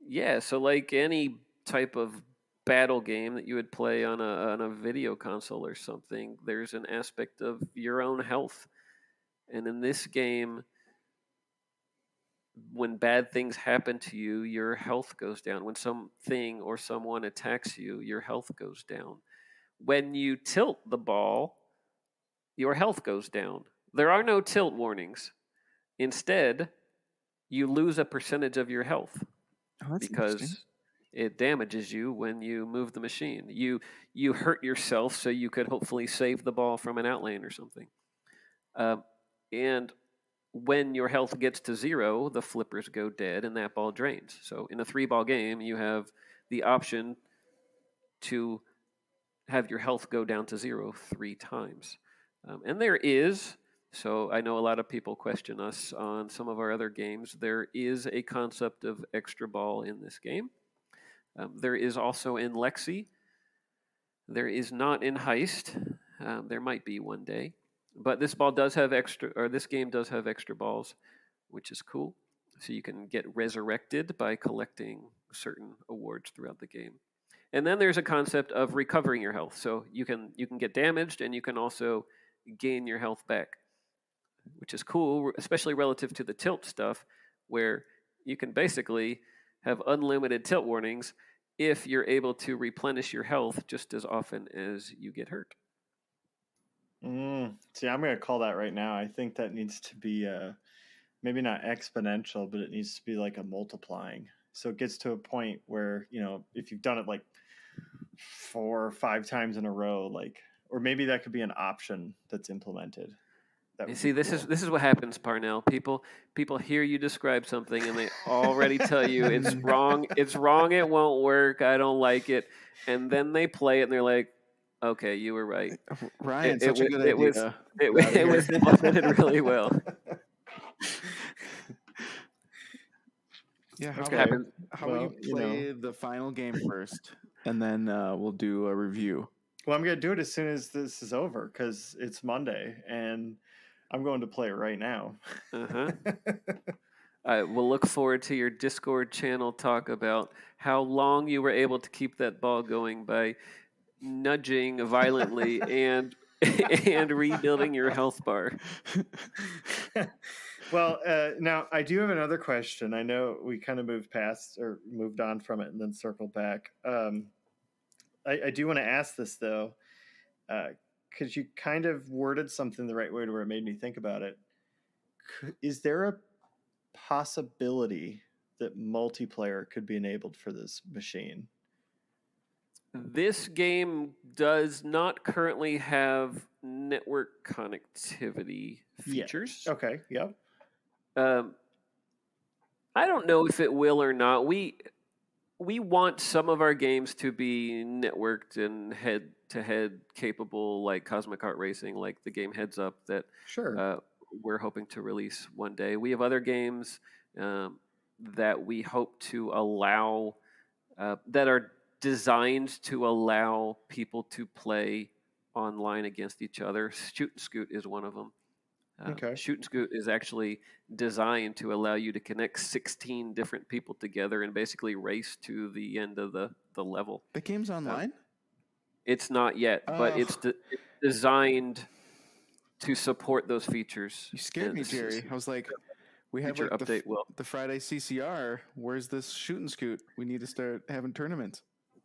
[SPEAKER 3] Yeah, so like any type of battle game that you would play on a video console or something, there's an aspect of your own health. And in this game, when bad things happen to you, your health goes down. When something or someone attacks you, your health goes down. When you tilt the ball, your health goes down. There are no tilt warnings. Instead, you lose a percentage of your health
[SPEAKER 1] Oh, that's interesting.
[SPEAKER 3] because it damages you when you move the machine. You hurt yourself so you could hopefully save the ball from an outlane or something. And when your health gets to 0, the flippers go dead and that ball drains. So in a 3-ball game, you have the option to have your health go down to 0 3 times. And there is, so I know a lot of people question us on some of our other games, there is a concept of extra ball in this game. There is also in Lexi. There is not in Heist. There might be one day. But this ball does have extra, or this game does have extra balls, which is cool. So you can get resurrected by collecting certain awards throughout the game. And then there's a concept of recovering your health. So you can get damaged and you can also gain your health back, which is cool, especially relative to the tilt stuff, where you can basically have unlimited tilt warnings if you're able to replenish your health just as often as you get hurt.
[SPEAKER 2] See, I'm going to call that right now. I think that needs to be maybe not exponential, but it needs to be like a multiplying. So it gets to a point where, if you've done it like 4 or 5 times in a row, like, or maybe that could be an option that's implemented.
[SPEAKER 3] You see, this is what happens, Parnell. People hear you describe something and they already tell you it's wrong. It's wrong. It won't work. I don't like it. And then they play it and they're like, "Okay, you were right."
[SPEAKER 1] Ryan, such a good idea.
[SPEAKER 3] It was implemented really well.
[SPEAKER 1] Yeah, how
[SPEAKER 2] Okay.
[SPEAKER 1] about you play the final game first, and then we'll do a review.
[SPEAKER 2] Well, I'm going to do it as soon as this is over because it's Monday, and I'm going to play it right now.
[SPEAKER 3] We'll look forward to your Discord channel talk about how long you were able to keep that ball going by nudging violently and rebuilding your health bar.
[SPEAKER 2] Well, now I do have another question. I know we kind of moved on from it and then circled back. I do want to ask this though, because you kind of worded something the right way to where it made me think about it. Is there a possibility that multiplayer could be enabled for this machine?
[SPEAKER 3] This game does not currently have network connectivity features.
[SPEAKER 2] Yeah. Okay. Yep.
[SPEAKER 3] I don't know if it will or not. We want some of our games to be networked and head-to-head capable, like Cosmic Kart Racing, like the game Heads Up that we're hoping to release one day. We have other games that we hope to allow that are designed to allow people to play online against each other. Shoot and Scoot is one of them. Shoot and Scoot is actually designed to allow you to connect 16 different people together and basically race to the end of the level.
[SPEAKER 1] The game's online?
[SPEAKER 3] It's not yet, but it's designed to support those features.
[SPEAKER 1] You scared me, Gerry. I was like, we have like the Friday CCR. Where's this Shoot and Scoot? We need to start having tournaments.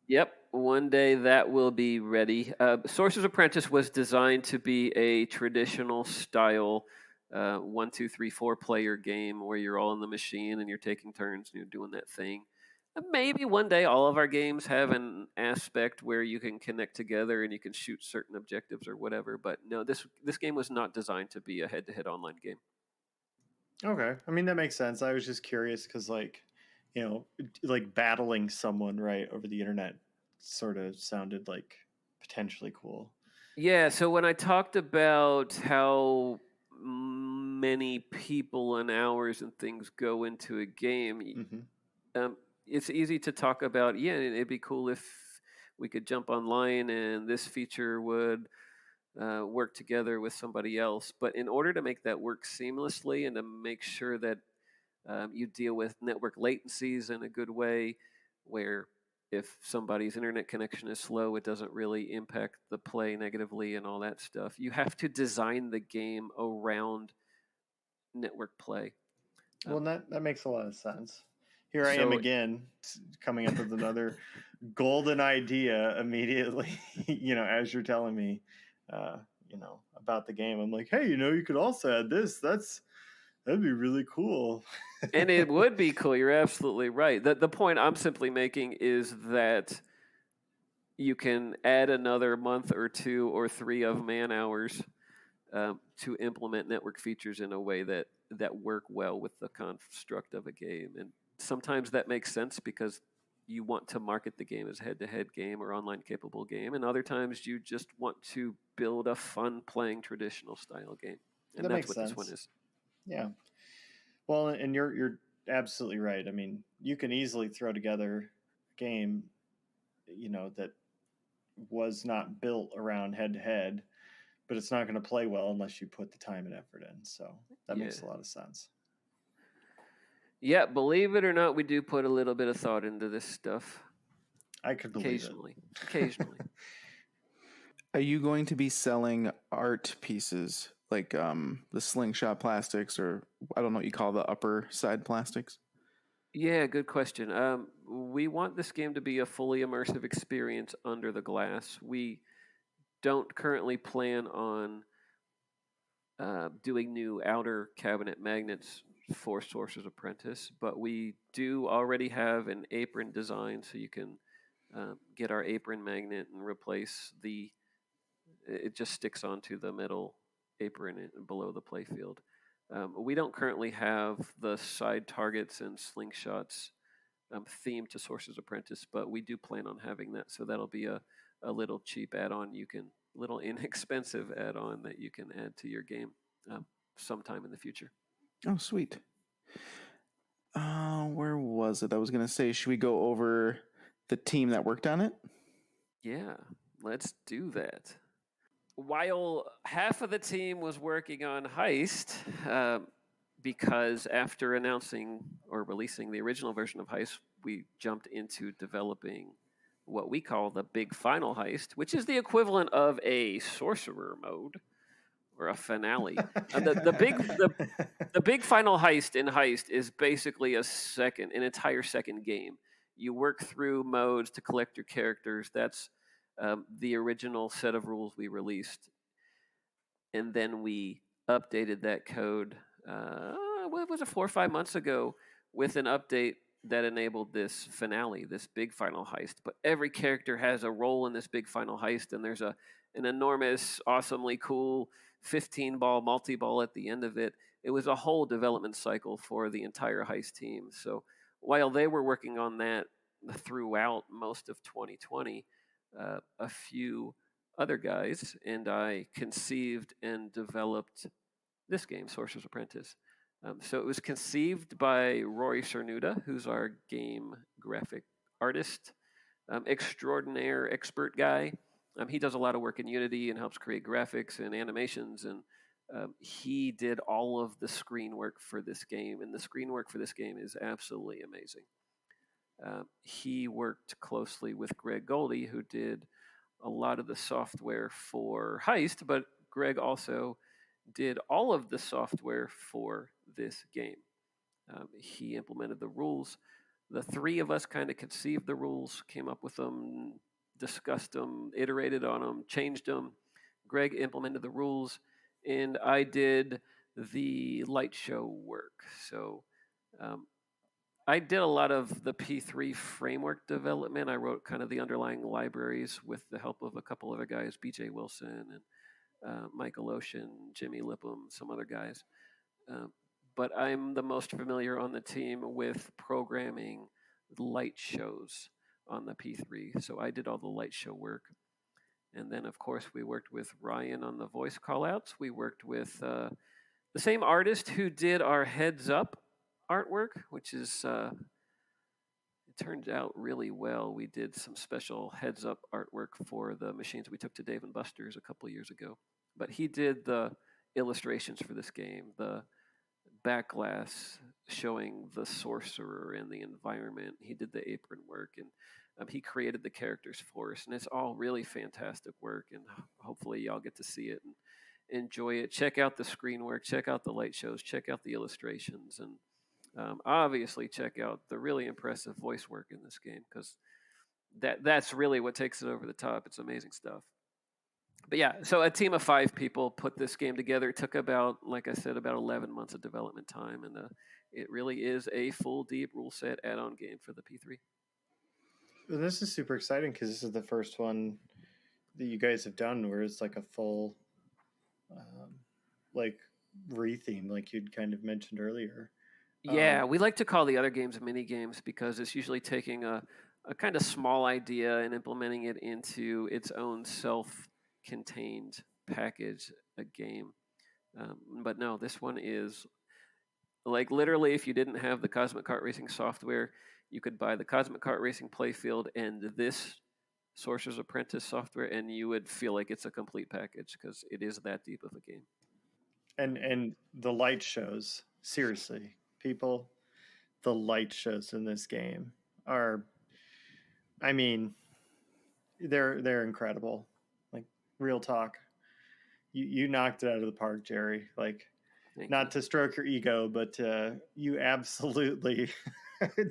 [SPEAKER 3] Yep, one day that will be ready. Sorcerer's Apprentice was designed to be a traditional style 1, 2, 3, 4 player game where you're all in the machine and you're taking turns and you're doing that thing. And maybe one day all of our games have an aspect where you can connect together and you can shoot certain objectives or whatever. But no, this game was not designed to be a head-to-head online game.
[SPEAKER 2] Okay, I mean that makes sense. I was just curious because like battling someone right over the internet sort of sounded like potentially cool.
[SPEAKER 3] Yeah, so when I talked about how many people and hours and things go into a game, it's easy to talk about, it'd be cool if we could jump online and this feature would work together with somebody else. But in order to make that work seamlessly and to make sure that you deal with network latencies in a good way, where if somebody's internet connection is slow, it doesn't really impact the play negatively and all that stuff. You have to design the game around network play.
[SPEAKER 2] Well, that makes a lot of sense. Here I am again, coming up with another golden idea immediately. As you're telling me, about the game, I'm like, hey, you could also add this. That'd be really cool.
[SPEAKER 3] And it would be cool. You're absolutely right. The point I'm simply making is that you can add another month or 2 or 3 of man hours to implement network features in a way that work well with the construct of a game. And sometimes that makes sense because you want to market the game as a head-to-head game or online capable game, and other times you just want to build a fun playing traditional style game. And that's what this one is.
[SPEAKER 2] Yeah. Well, and you're absolutely right. I mean, you can easily throw together a game, that was not built around head-to-head, but it's not going to play well unless you put the time and effort in. So that makes a lot of sense.
[SPEAKER 3] Yeah, believe it or not, we do put a little bit of thought into this stuff.
[SPEAKER 2] I could believe
[SPEAKER 3] Occasionally.
[SPEAKER 1] Are you going to be selling art pieces like the slingshot plastics, or I don't know what you call the upper side plastics?
[SPEAKER 3] Yeah, good question. We want this game to be a fully immersive experience under the glass. We don't currently plan on doing new outer cabinet magnets for Sorcerer's Apprentice, but we do already have an apron design, so you can get our apron magnet and replace it just sticks onto the metal apron below the playfield. We don't currently have the side targets and slingshots themed to Sorcerer's Apprentice, but we do plan on having that, so that'll be a little cheap add-on little inexpensive add-on that you can add to your game sometime in the future.
[SPEAKER 1] Oh, sweet. Where was it? I was going to say, should we go over the team that worked on it?
[SPEAKER 3] Yeah, let's do that. While half of the team was working on Heist, because after announcing or releasing the original version of Heist, we jumped into developing what we call the Big Final Heist, which is the equivalent of a sorcerer mode or a finale. The big final heist in Heist is basically an entire second game. You work through modes to collect your characters. That's the original set of rules we released, and then we updated that code. What was it, 4 or 5 months ago, with an update that enabled this finale, this big final heist. But every character has a role in this big final heist, and there's an enormous, awesomely cool 15-ball multi-ball at the end of it. It was a whole development cycle for the entire Heist team. So while they were working on that throughout most of 2020, a few other guys and I conceived and developed this game, Sorcerer's Apprentice. So it was conceived by Rory Cernuda, who's our game graphic artist, extraordinaire expert guy. He does a lot of work in Unity and helps create graphics and animations, and he did all of the screen work for this game, and the screen work for this game is absolutely amazing. He worked closely with Greg Goldie, who did a lot of the software for Heist, but Greg also did all of the software for this game. He implemented the rules. The three of us kind of conceived the rules, came up with them, discussed them, iterated on them, changed them. Greg implemented the rules, and I did the light show work. So I did a lot of the P3 framework development. I wrote kind of the underlying libraries with the help of a couple other guys, BJ Wilson and Michael Ocean, Jimmy Lippum, some other guys. But I'm the most familiar on the team with programming light shows on the P3. So I did all the light show work. And then, of course, we worked with Ryan on the voice callouts. We worked with the same artist who did our heads up artwork, which is, it turned out really well. We did some special heads up artwork for the machines we took to Dave & Buster's a couple years ago. But he did the illustrations for this game, the backglass showing the sorcerer and the environment. He did the apron work, and he created the characters for us. And it's all really fantastic work, and hopefully y'all get to see it and enjoy it. Check out the screen work, check out the light shows, check out the illustrations, and Obviously, check out the really impressive voice work in this game because that's really what takes it over the top. It's amazing stuff. But yeah, so a team of 5 people put this game together. It took about, like I said, about 11 months of development time, and it really is a full deep rule set add-on game for the P3.
[SPEAKER 2] Well, this is super exciting because this is the first one that you guys have done where it's like a full, like retheme, like you'd kind of mentioned earlier.
[SPEAKER 3] Yeah, we like to call the other games mini games because it's usually taking a kind of small idea and implementing it into its own self-contained package, a game. But no, this one is like literally, if you didn't have the Cosmic Kart Racing software, you could buy the Cosmic Kart Racing playfield and this Sorcerer's Apprentice software, and you would feel like it's a complete package because it is that deep of a game.
[SPEAKER 2] And the light shows, seriously, people, the light shows in this game are, I mean, they're incredible. Like, real talk. You knocked it out of the park, Gerry. Like, not to stroke your ego, but you absolutely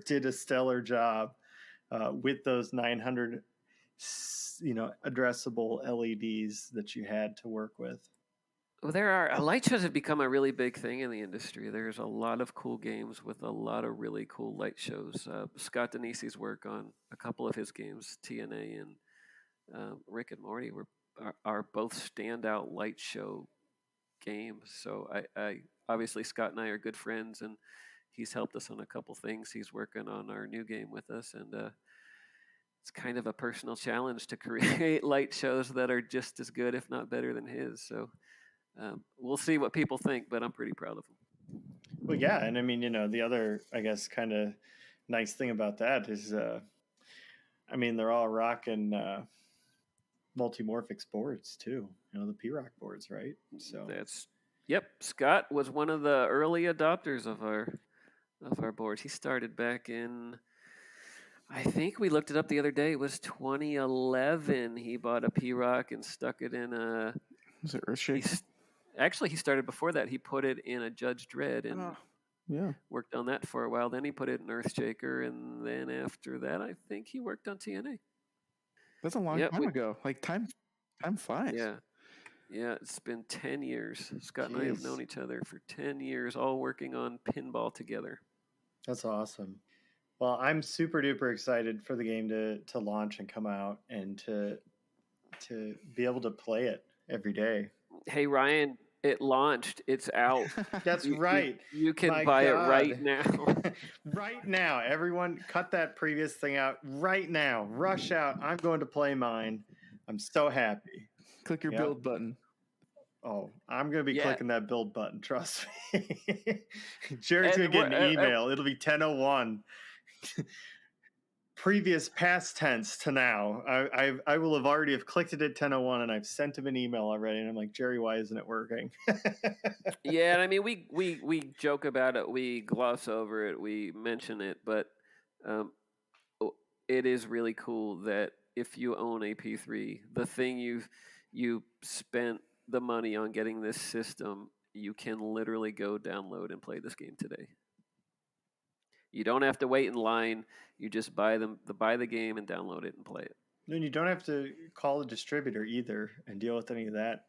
[SPEAKER 2] did a stellar job with those 900, addressable LEDs that you had to work with.
[SPEAKER 3] Well, light shows have become a really big thing in the industry. There's a lot of cool games with a lot of really cool light shows. Scott Danesi's work on a couple of his games, TNA and Rick and Morty, are both standout light show games. So I obviously Scott and I are good friends, and he's helped us on a couple things. He's working on our new game with us, and it's kind of a personal challenge to create light shows that are just as good, if not better, than his. So we'll see what people think, but I'm pretty proud of him.
[SPEAKER 2] Well, yeah, and I mean, the other, I guess, kind of nice thing about that is, they're all rocking Multimorphic boards too. The P-Rock boards, right? So
[SPEAKER 3] Scott was one of the early adopters of our boards. He started back in, I think we looked it up the other day. It was 2011. He bought a P-Rock and stuck it in a.
[SPEAKER 1] Was it Earthshake?
[SPEAKER 3] Actually, he started before that. He put it in a Judge Dredd and worked on that for a while. Then he put it in Earthshaker, and then after that, I think he worked on TNA.
[SPEAKER 1] That's a long time ago. Like time flies.
[SPEAKER 3] Yeah, it's been 10 years. Scott and I have known each other for 10 years, all working on pinball together.
[SPEAKER 2] That's awesome. Well, I'm super duper excited for the game to launch and come out and to be able to play it every day.
[SPEAKER 3] Hey, Ryan, it launched. It's out.
[SPEAKER 2] That's right.
[SPEAKER 3] You can buy it right now.
[SPEAKER 2] Right now. Everyone cut that previous thing out right now. Rush out. I'm going to play mine. I'm so happy.
[SPEAKER 1] Click your build button.
[SPEAKER 2] Oh, I'm going to be clicking that build button. Trust me. Gerry's going to get an email. It'll be 10:01. Previous past tense to now. I will have already have clicked it at 10:01 and I've sent him an email already. And I'm like, Gerry, why isn't it working?
[SPEAKER 3] Yeah, I mean, we joke about it. We gloss over it. We mention it. But it is really cool that if you own a P3, the thing you spent the money on getting this system, you can literally go download and play this game today. You don't have to wait in line. You just buy the game and download it and play it.
[SPEAKER 2] And you don't have to call a distributor either and deal with any of that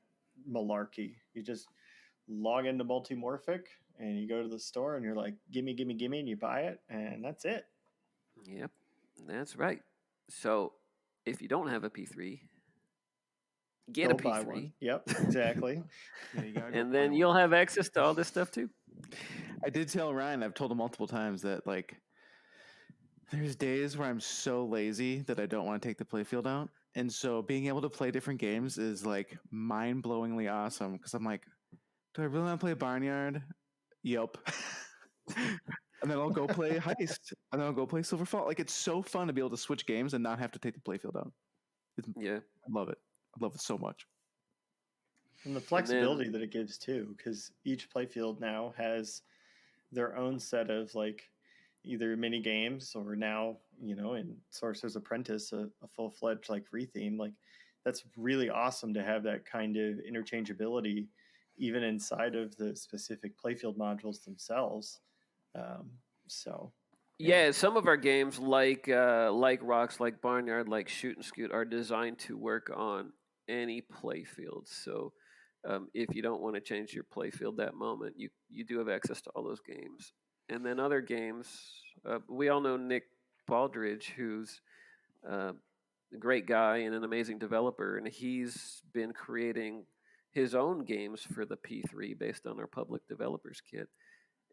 [SPEAKER 2] malarkey. You just log into Multimorphic and you go to the store and you're like, gimme, and you buy it, and that's it.
[SPEAKER 3] Yep, that's right. So if you don't have a P3, get a P3.
[SPEAKER 2] Buy one. Yep, exactly.
[SPEAKER 3] And then you'll have access to all this stuff too.
[SPEAKER 1] I did tell Ryan, I've told him multiple times that like there's days where I'm so lazy that I don't want to take the playfield out. And so being able to play different games is like mind-blowingly awesome because I'm like, do I really want to play Barnyard? Yep. And then I'll go play Heist. And then I'll go play Silverfall. Like it's so fun to be able to switch games and not have to take the playfield out. I love it. I love it so much.
[SPEAKER 2] And the flexibility that it gives too, because each playfield now has their own set of like either mini games or now, in Sorcerer's Apprentice, a full-fledged like retheme. Like that's really awesome to have that kind of interchangeability even inside of the specific playfield modules themselves. So
[SPEAKER 3] yeah, some of our games like Rocks, like Barnyard, like Shoot and Scoot are designed to work on any play field. So if you don't want to change your play field that moment, you do have access to all those games. And then other games, we all know Nick Baldridge, who's a great guy and an amazing developer, and he's been creating his own games for the P3 based on our public developers kit.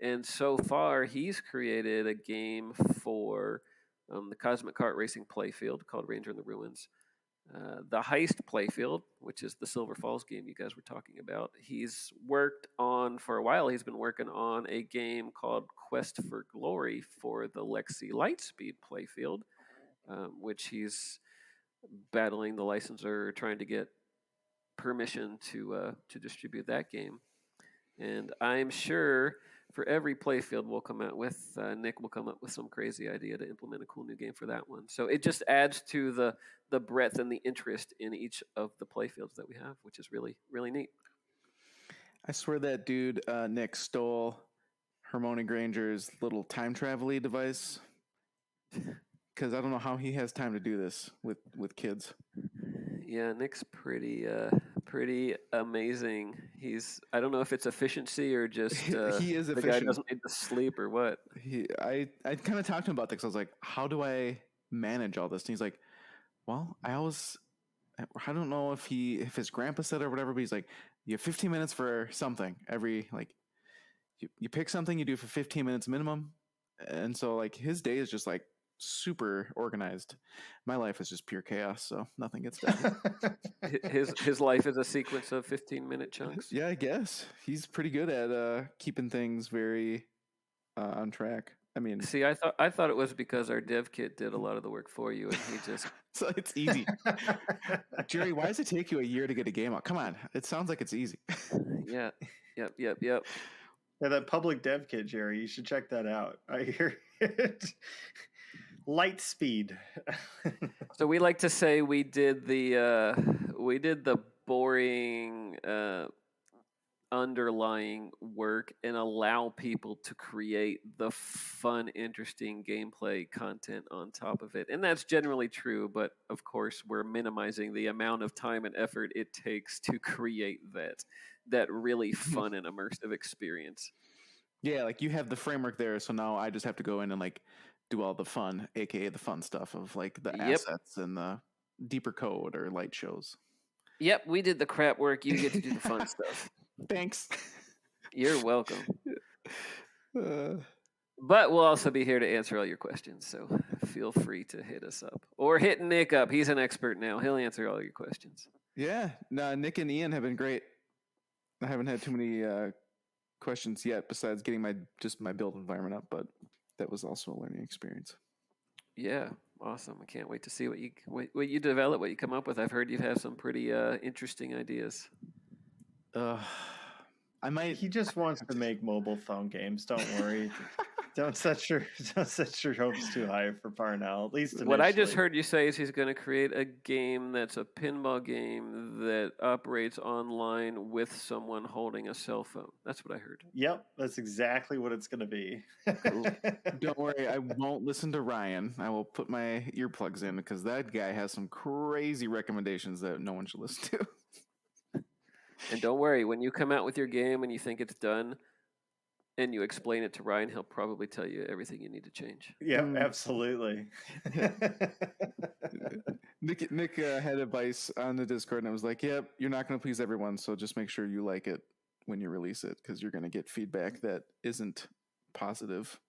[SPEAKER 3] And so far, he's created a game for the Cosmic Kart Racing playfield called Ranger in the Ruins. The Heist playfield, which is the Silver Falls game you guys were talking about, he's worked on for a while. He's been working on a game called Quest for Glory for the Lexi Lightspeed playfield, which he's battling the licensor, trying to get permission to distribute that game. And I'm sure for every playfield we'll come out with, Nick will come up with some crazy idea to implement a cool new game for that one. So it just adds to the breadth and the interest in each of the playfields that we have, which is really, really neat.
[SPEAKER 1] I swear that dude, Nick, stole Hermione Granger's little time travel-y device. Because I don't know how he has time to do this with kids.
[SPEAKER 3] Yeah, Nick's pretty amazing. I don't know if it's efficiency or just
[SPEAKER 1] he is
[SPEAKER 3] the
[SPEAKER 1] efficient.
[SPEAKER 3] guy doesn't need to sleep or what.
[SPEAKER 1] I kind of talked to him about this. I was like, how do I manage all this? And he's like, well, I don't know if his grandpa said or whatever, but he's like, you have 15 minutes for something every, like, you pick something you do for 15 minutes minimum. And so like his day is just like super organized. My life is just pure chaos, so nothing gets done.
[SPEAKER 3] His life is a sequence of 15-minute chunks.
[SPEAKER 1] Yeah, I guess he's pretty good at keeping things very on track. I mean,
[SPEAKER 3] see, I thought it was because our dev kit did a lot of the work for you, and he just
[SPEAKER 1] so it's easy. Gerry, why does it take you a year to get a game out? Come on, it sounds like it's easy.
[SPEAKER 3] Yeah, yep.
[SPEAKER 2] Yeah, that public dev kit, Gerry, you should check that out. I hear it. Light speed.
[SPEAKER 3] So we like to say we did the boring underlying work and allow people to create the fun, interesting gameplay content on top of it. And that's generally true, but of course we're minimizing the amount of time and effort it takes to create that really fun and immersive experience.
[SPEAKER 1] Yeah, like you have the framework there, so now I just have to go in and like do all the fun, aka the fun stuff of like the assets and the deeper code or light shows.
[SPEAKER 3] Yep, we did the crap work. You get to do the fun stuff.
[SPEAKER 1] Thanks.
[SPEAKER 3] You're welcome. But we'll also be here to answer all your questions, so feel free to hit us up. Or hit Nick up. He's an expert now. He'll answer all your questions.
[SPEAKER 1] Yeah, no, Nick and Ian have been great. I haven't had too many questions yet besides getting my build environment up, but that was also a learning experience.
[SPEAKER 3] Yeah, awesome. I can't wait to see what you develop, what you come up with. I've heard you have some pretty interesting ideas.
[SPEAKER 1] I might.
[SPEAKER 2] He just wants to make mobile phone games. Don't worry. Don't set your hopes too high for Parnell. At least initially.
[SPEAKER 3] What I just heard you say is he's going to create a game that's a pinball game that operates online with someone holding a cell phone. That's what I heard.
[SPEAKER 2] Yep, that's exactly what it's going to be.
[SPEAKER 1] Cool. Don't worry, I won't listen to Ryan. I will put my earplugs in because that guy has some crazy recommendations that no one should listen to.
[SPEAKER 3] And don't worry, when you come out with your game and you think it's done, and you explain it to Ryan, he'll probably tell you everything you need to change.
[SPEAKER 2] Yeah, absolutely.
[SPEAKER 1] Nick had advice on the Discord, and I was like, yep, you're not going to please everyone, so just make sure you like it when you release it, because you're going to get feedback that isn't positive.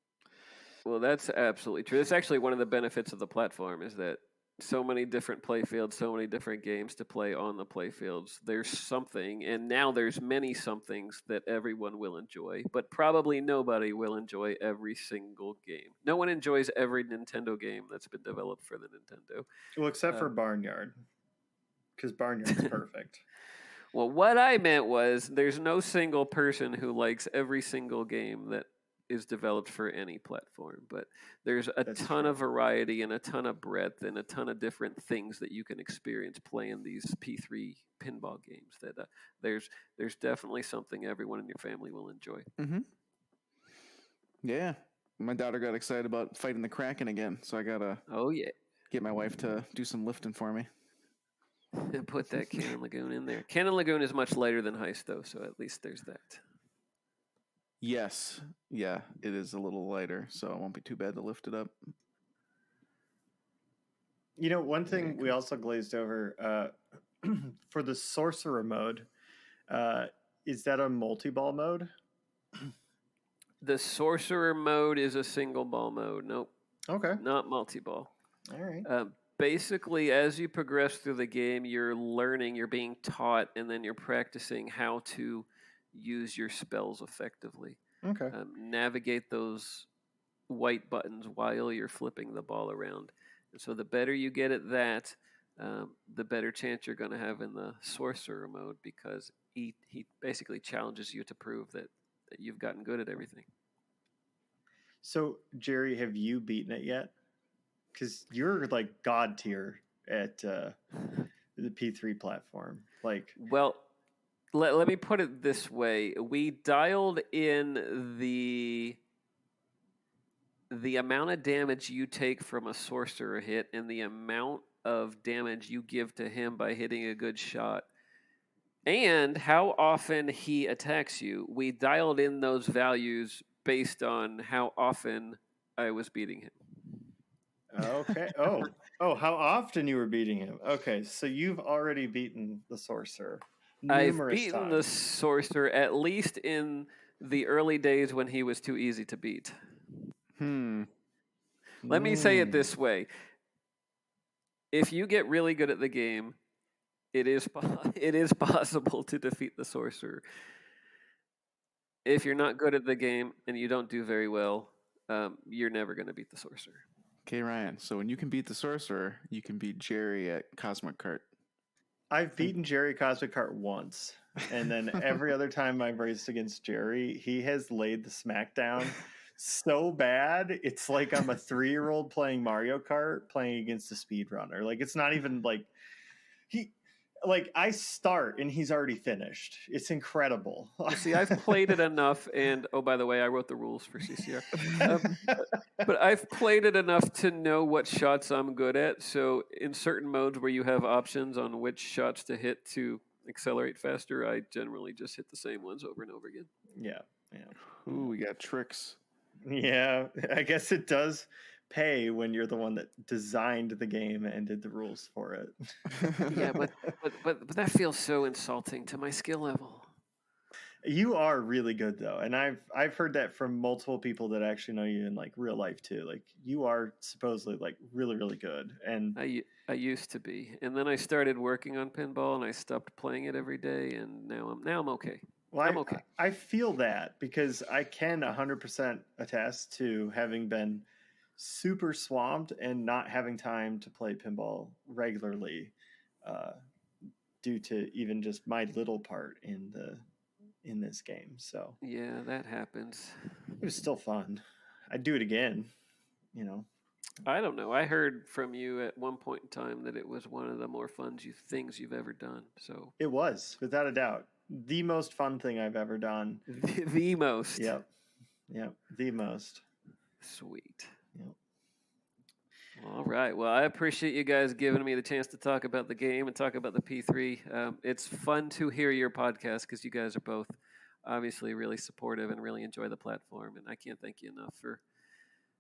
[SPEAKER 3] Well, that's absolutely true. That's actually one of the benefits of the platform is that so many different playfields, so many different games to play on the playfields. There's something, and now there's many somethings that everyone will enjoy, but probably nobody will enjoy every single game. No one enjoys every Nintendo game that's been developed for the Nintendo.
[SPEAKER 2] Well, except for Barnyard, because Barnyard's perfect.
[SPEAKER 3] Well, what I meant was there's no single person who likes every single game that is developed for any platform, but there's That's ton true. Of variety and a ton of breadth and a ton of different things that you can experience playing these P3 pinball games. That there's definitely something everyone in your family will enjoy.
[SPEAKER 1] Mm-hmm. Yeah. My daughter got excited about fighting the Kraken again, so I gotta
[SPEAKER 3] Oh yeah,
[SPEAKER 1] get my wife to do some lifting for me.
[SPEAKER 3] put that Cannon Lagoon in there. Cannon Lagoon is much lighter than Heist, though, so at least there's that.
[SPEAKER 1] Yes. Yeah, it is a little lighter, so it won't be too bad to lift it up.
[SPEAKER 2] You know, one thing we also glazed over for the sorcerer mode, is that a multi-ball mode?
[SPEAKER 3] The Sorcerer mode is a single ball mode. Nope,
[SPEAKER 2] Okay.
[SPEAKER 3] not multi-ball.
[SPEAKER 2] All right.
[SPEAKER 3] Basically, as you progress through the game, you're learning, you're being taught, and then you're practicing how to use your spells effectively.
[SPEAKER 2] Okay.
[SPEAKER 3] Navigate those white buttons while you're flipping the ball around. And so the better you get at that, the better chance you're going to have in the sorcerer mode, because he basically challenges you to prove that you've gotten good at everything.
[SPEAKER 2] So, Gerry, have you beaten it yet? Because you're like god tier at the P3 platform. Like,
[SPEAKER 3] Well, let me put it this way. We dialed in the amount of damage you take from a sorcerer hit and the amount of damage you give to him by hitting a good shot, and how often he attacks you. We dialed in those values based on how often I was beating him.
[SPEAKER 2] okay. How often you were beating him. Okay, so you've already beaten the sorcerer
[SPEAKER 3] I've
[SPEAKER 2] numerous
[SPEAKER 3] beaten the
[SPEAKER 2] times.
[SPEAKER 3] sorcerer at least in the early days when he was too easy to beat. Let me say it this way. If you get really good at the game, it is possible to defeat the sorcerer. If you're not good at the game and you don't do very well, you're never going to beat the sorcerer.
[SPEAKER 1] Okay, Ryan. So when you can beat the sorcerer, you can beat Gerry at Cosmic Cart.
[SPEAKER 2] I've beaten Gerry Cosmic Cart once, and then every other time I've raced against Gerry, he has laid the smackdown so bad. It's like I'm a 3-year-old playing Mario Kart playing against a speedrunner. Like, it's not even like I start and he's already finished. It's incredible.
[SPEAKER 3] See, I've played it enough, and oh, by the way, I wrote the rules for CCR. But I've played it enough to know what shots I'm good at. So in certain modes where you have options on which shots to hit to accelerate faster, I generally just hit the same ones over and over again.
[SPEAKER 2] Yeah.
[SPEAKER 1] Ooh, we got tricks.
[SPEAKER 2] Yeah, I guess it does pay when you're the one that designed the game and did the rules for it.
[SPEAKER 3] Yeah, but that feels so insulting to my skill level.
[SPEAKER 2] You are really good though, and I've heard that from multiple people that actually know you in like real life too. Like, you are supposedly like really, really good. And
[SPEAKER 3] I used to be, and then I started working on pinball, and I stopped playing it every day, and now I'm okay.
[SPEAKER 2] well,
[SPEAKER 3] I'm okay.
[SPEAKER 2] I feel that because I can 100% attest to having been super swamped and not having time to play pinball regularly, due to even just my little part in this game. So
[SPEAKER 3] Yeah, that happens.
[SPEAKER 2] it was still fun. I'd do it again,
[SPEAKER 3] I don't know. I heard from you at one point in time that it was one of the more fun things you've ever done. So
[SPEAKER 2] It was, without a doubt, the most fun thing I've ever done.
[SPEAKER 3] the most.
[SPEAKER 2] Yep, the most.
[SPEAKER 3] Sweet.
[SPEAKER 2] Yep.
[SPEAKER 3] All right. Well, I appreciate you guys giving me the chance to talk about the game and talk about the P3. It's fun to hear your podcast because you guys are both obviously really supportive and really enjoy the platform. And I can't thank you enough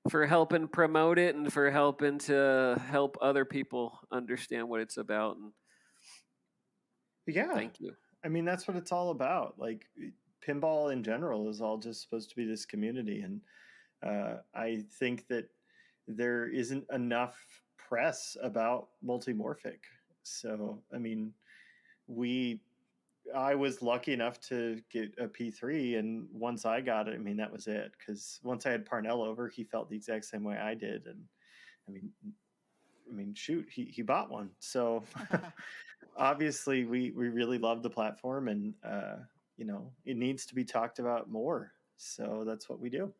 [SPEAKER 3] for helping promote it and for helping to help other people understand what it's about. And
[SPEAKER 2] Yeah.
[SPEAKER 3] thank you.
[SPEAKER 2] I mean, that's what it's all about. Like, pinball in general is all just supposed to be this community. And I think that there isn't enough press about Multimorphic. So, I mean, I was lucky enough to get a P3, and once I got it, I mean, that was it. Because once I had Parnell over, he felt the exact same way I did, and I mean, shoot, he bought one. So obviously, we really love the platform, and it needs to be talked about more. So that's what we do.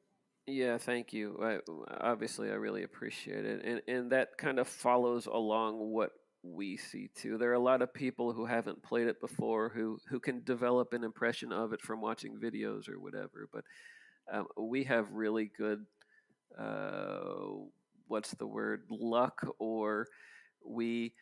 [SPEAKER 3] Yeah, thank you. Obviously, I really appreciate it, and that kind of follows along what we see too. There are a lot of people who haven't played it before who can develop an impression of it from watching videos or whatever. But we have really good, what's the word, luck, or we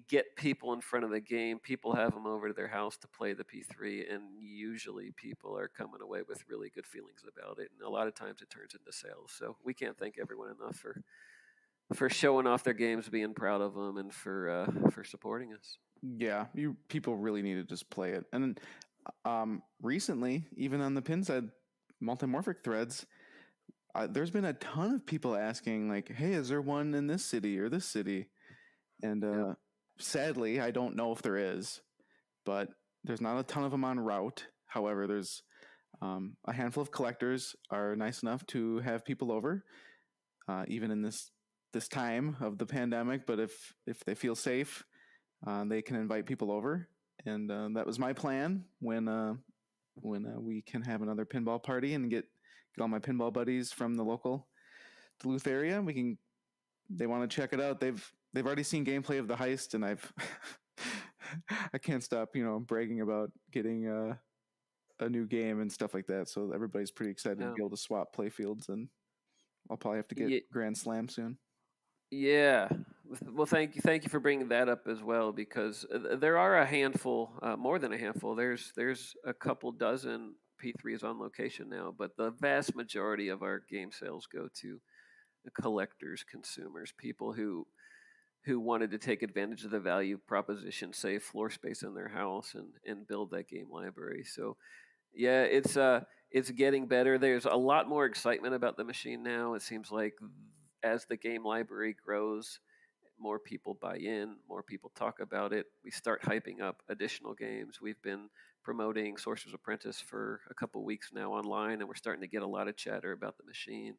[SPEAKER 3] get people in front of the game. People have them over to their house to play the P3, and usually people are coming away with really good feelings about it. And a lot of times it turns into sales. So we can't thank everyone enough for showing off their games, being proud of them, and for supporting us.
[SPEAKER 1] Yeah, people really need to just play it. And recently, even on the Pinside Multimorphic threads, there's been a ton of people asking, like, "Hey, is there one in this city or this city?" And sadly, I don't know if there is, but there's not a ton of them on route. However, there's a handful of collectors are nice enough to have people over, even in this time of the pandemic. But if they feel safe, they can invite people over, and that was my plan when we can have another pinball party and get all my pinball buddies from the local Duluth area. They want to check it out. They've already seen gameplay of the heist, and I can't stop bragging about getting a new game and stuff like that. So everybody's pretty excited to be able to swap playfields, and I'll probably have to get Grand Slam soon.
[SPEAKER 3] Yeah. Well, thank you for bringing that up as well, because there are a handful, more than a handful. There's a couple dozen P3s on location now, but the vast majority of our game sales go to collectors, consumers, people who wanted to take advantage of the value proposition, save floor space in their house, and build that game library. So, yeah, it's getting better. There's a lot more excitement about the machine now. It seems like as the game library grows, more people buy in, more people talk about it. We start hyping up additional games. We've been promoting Sorcerer's Apprentice for a couple weeks now online, and we're starting to get a lot of chatter about the machine.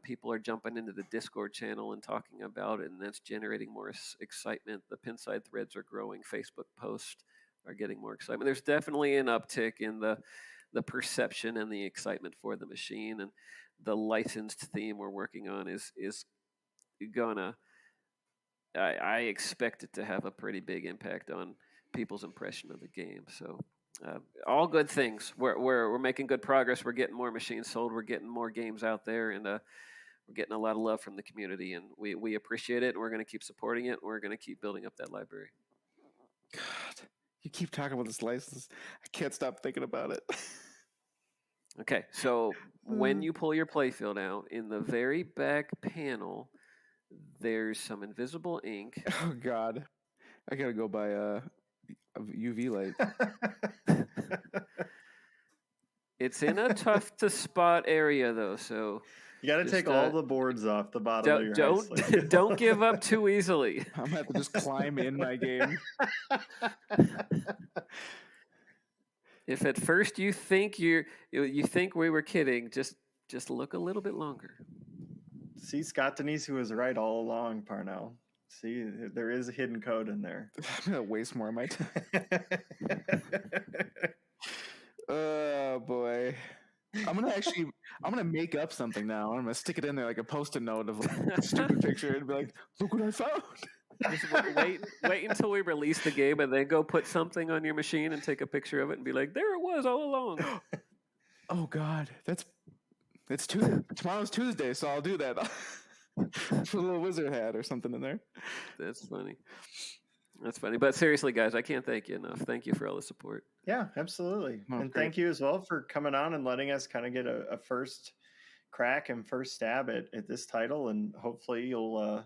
[SPEAKER 3] People are jumping into the Discord channel and talking about it, and that's generating more excitement. The Pinside threads are growing. Facebook posts are getting more excitement. There's definitely an uptick in the perception and the excitement for the machine, and the licensed theme we're working on is gonna. I expect it to have a pretty big impact on people's impression of the game. So, all good things. We're making good progress. We're getting more machines sold. We're getting more games out there, and we're getting a lot of love from the community. And we appreciate it. And we're going to keep supporting it. And we're going to keep building up that library.
[SPEAKER 1] God, you keep talking about this license. I can't stop thinking about it.
[SPEAKER 3] Okay, so when you pull your playfield out, in the very back panel, there's some invisible ink.
[SPEAKER 1] Oh God, I gotta go buy a UV light.
[SPEAKER 3] It's in a tough to spot area though, so
[SPEAKER 2] you got to take all the boards off the bottom of your house.
[SPEAKER 3] Don't give up too easily.
[SPEAKER 1] I'm gonna have to just climb in my game.
[SPEAKER 3] If at first you think you think we were kidding, just look a little bit longer.
[SPEAKER 2] See, Scott Danesi was right all along, Parnell. See, there is a hidden code in there.
[SPEAKER 1] I'm gonna waste more of my time. Oh boy. I'm gonna make up something now. I'm gonna stick it in there like a post-it note of a stupid picture and be like, look what I found.
[SPEAKER 3] Just wait until we release the game, and then go put something on your machine and take a picture of it and be like, there it was all along.
[SPEAKER 1] Oh God, it's Tuesday. Tomorrow's Tuesday, so I'll do that. Put a little wizard hat or something in there.
[SPEAKER 3] That's funny. But seriously, guys, I can't thank you enough. Thank you for all the support.
[SPEAKER 2] Yeah, absolutely.
[SPEAKER 1] Oh,
[SPEAKER 2] and
[SPEAKER 1] great.
[SPEAKER 2] Thank you as well for coming on and letting us kind of get a first crack and first stab at this title. And hopefully you'll,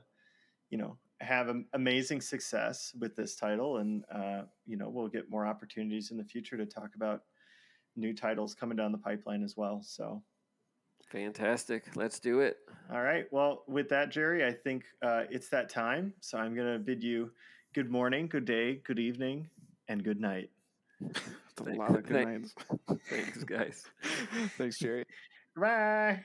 [SPEAKER 2] have amazing success with this title. And, we'll get more opportunities in the future to talk about new titles coming down the pipeline as well. So
[SPEAKER 3] fantastic. Let's do it.
[SPEAKER 2] All right. Well, with that, Gerry, I think it's that time. So I'm going to bid you good morning, good day, good evening, and good night.
[SPEAKER 1] That's a lot of good nights.
[SPEAKER 3] Thanks, guys.
[SPEAKER 1] Thanks, Gerry.
[SPEAKER 2] Bye.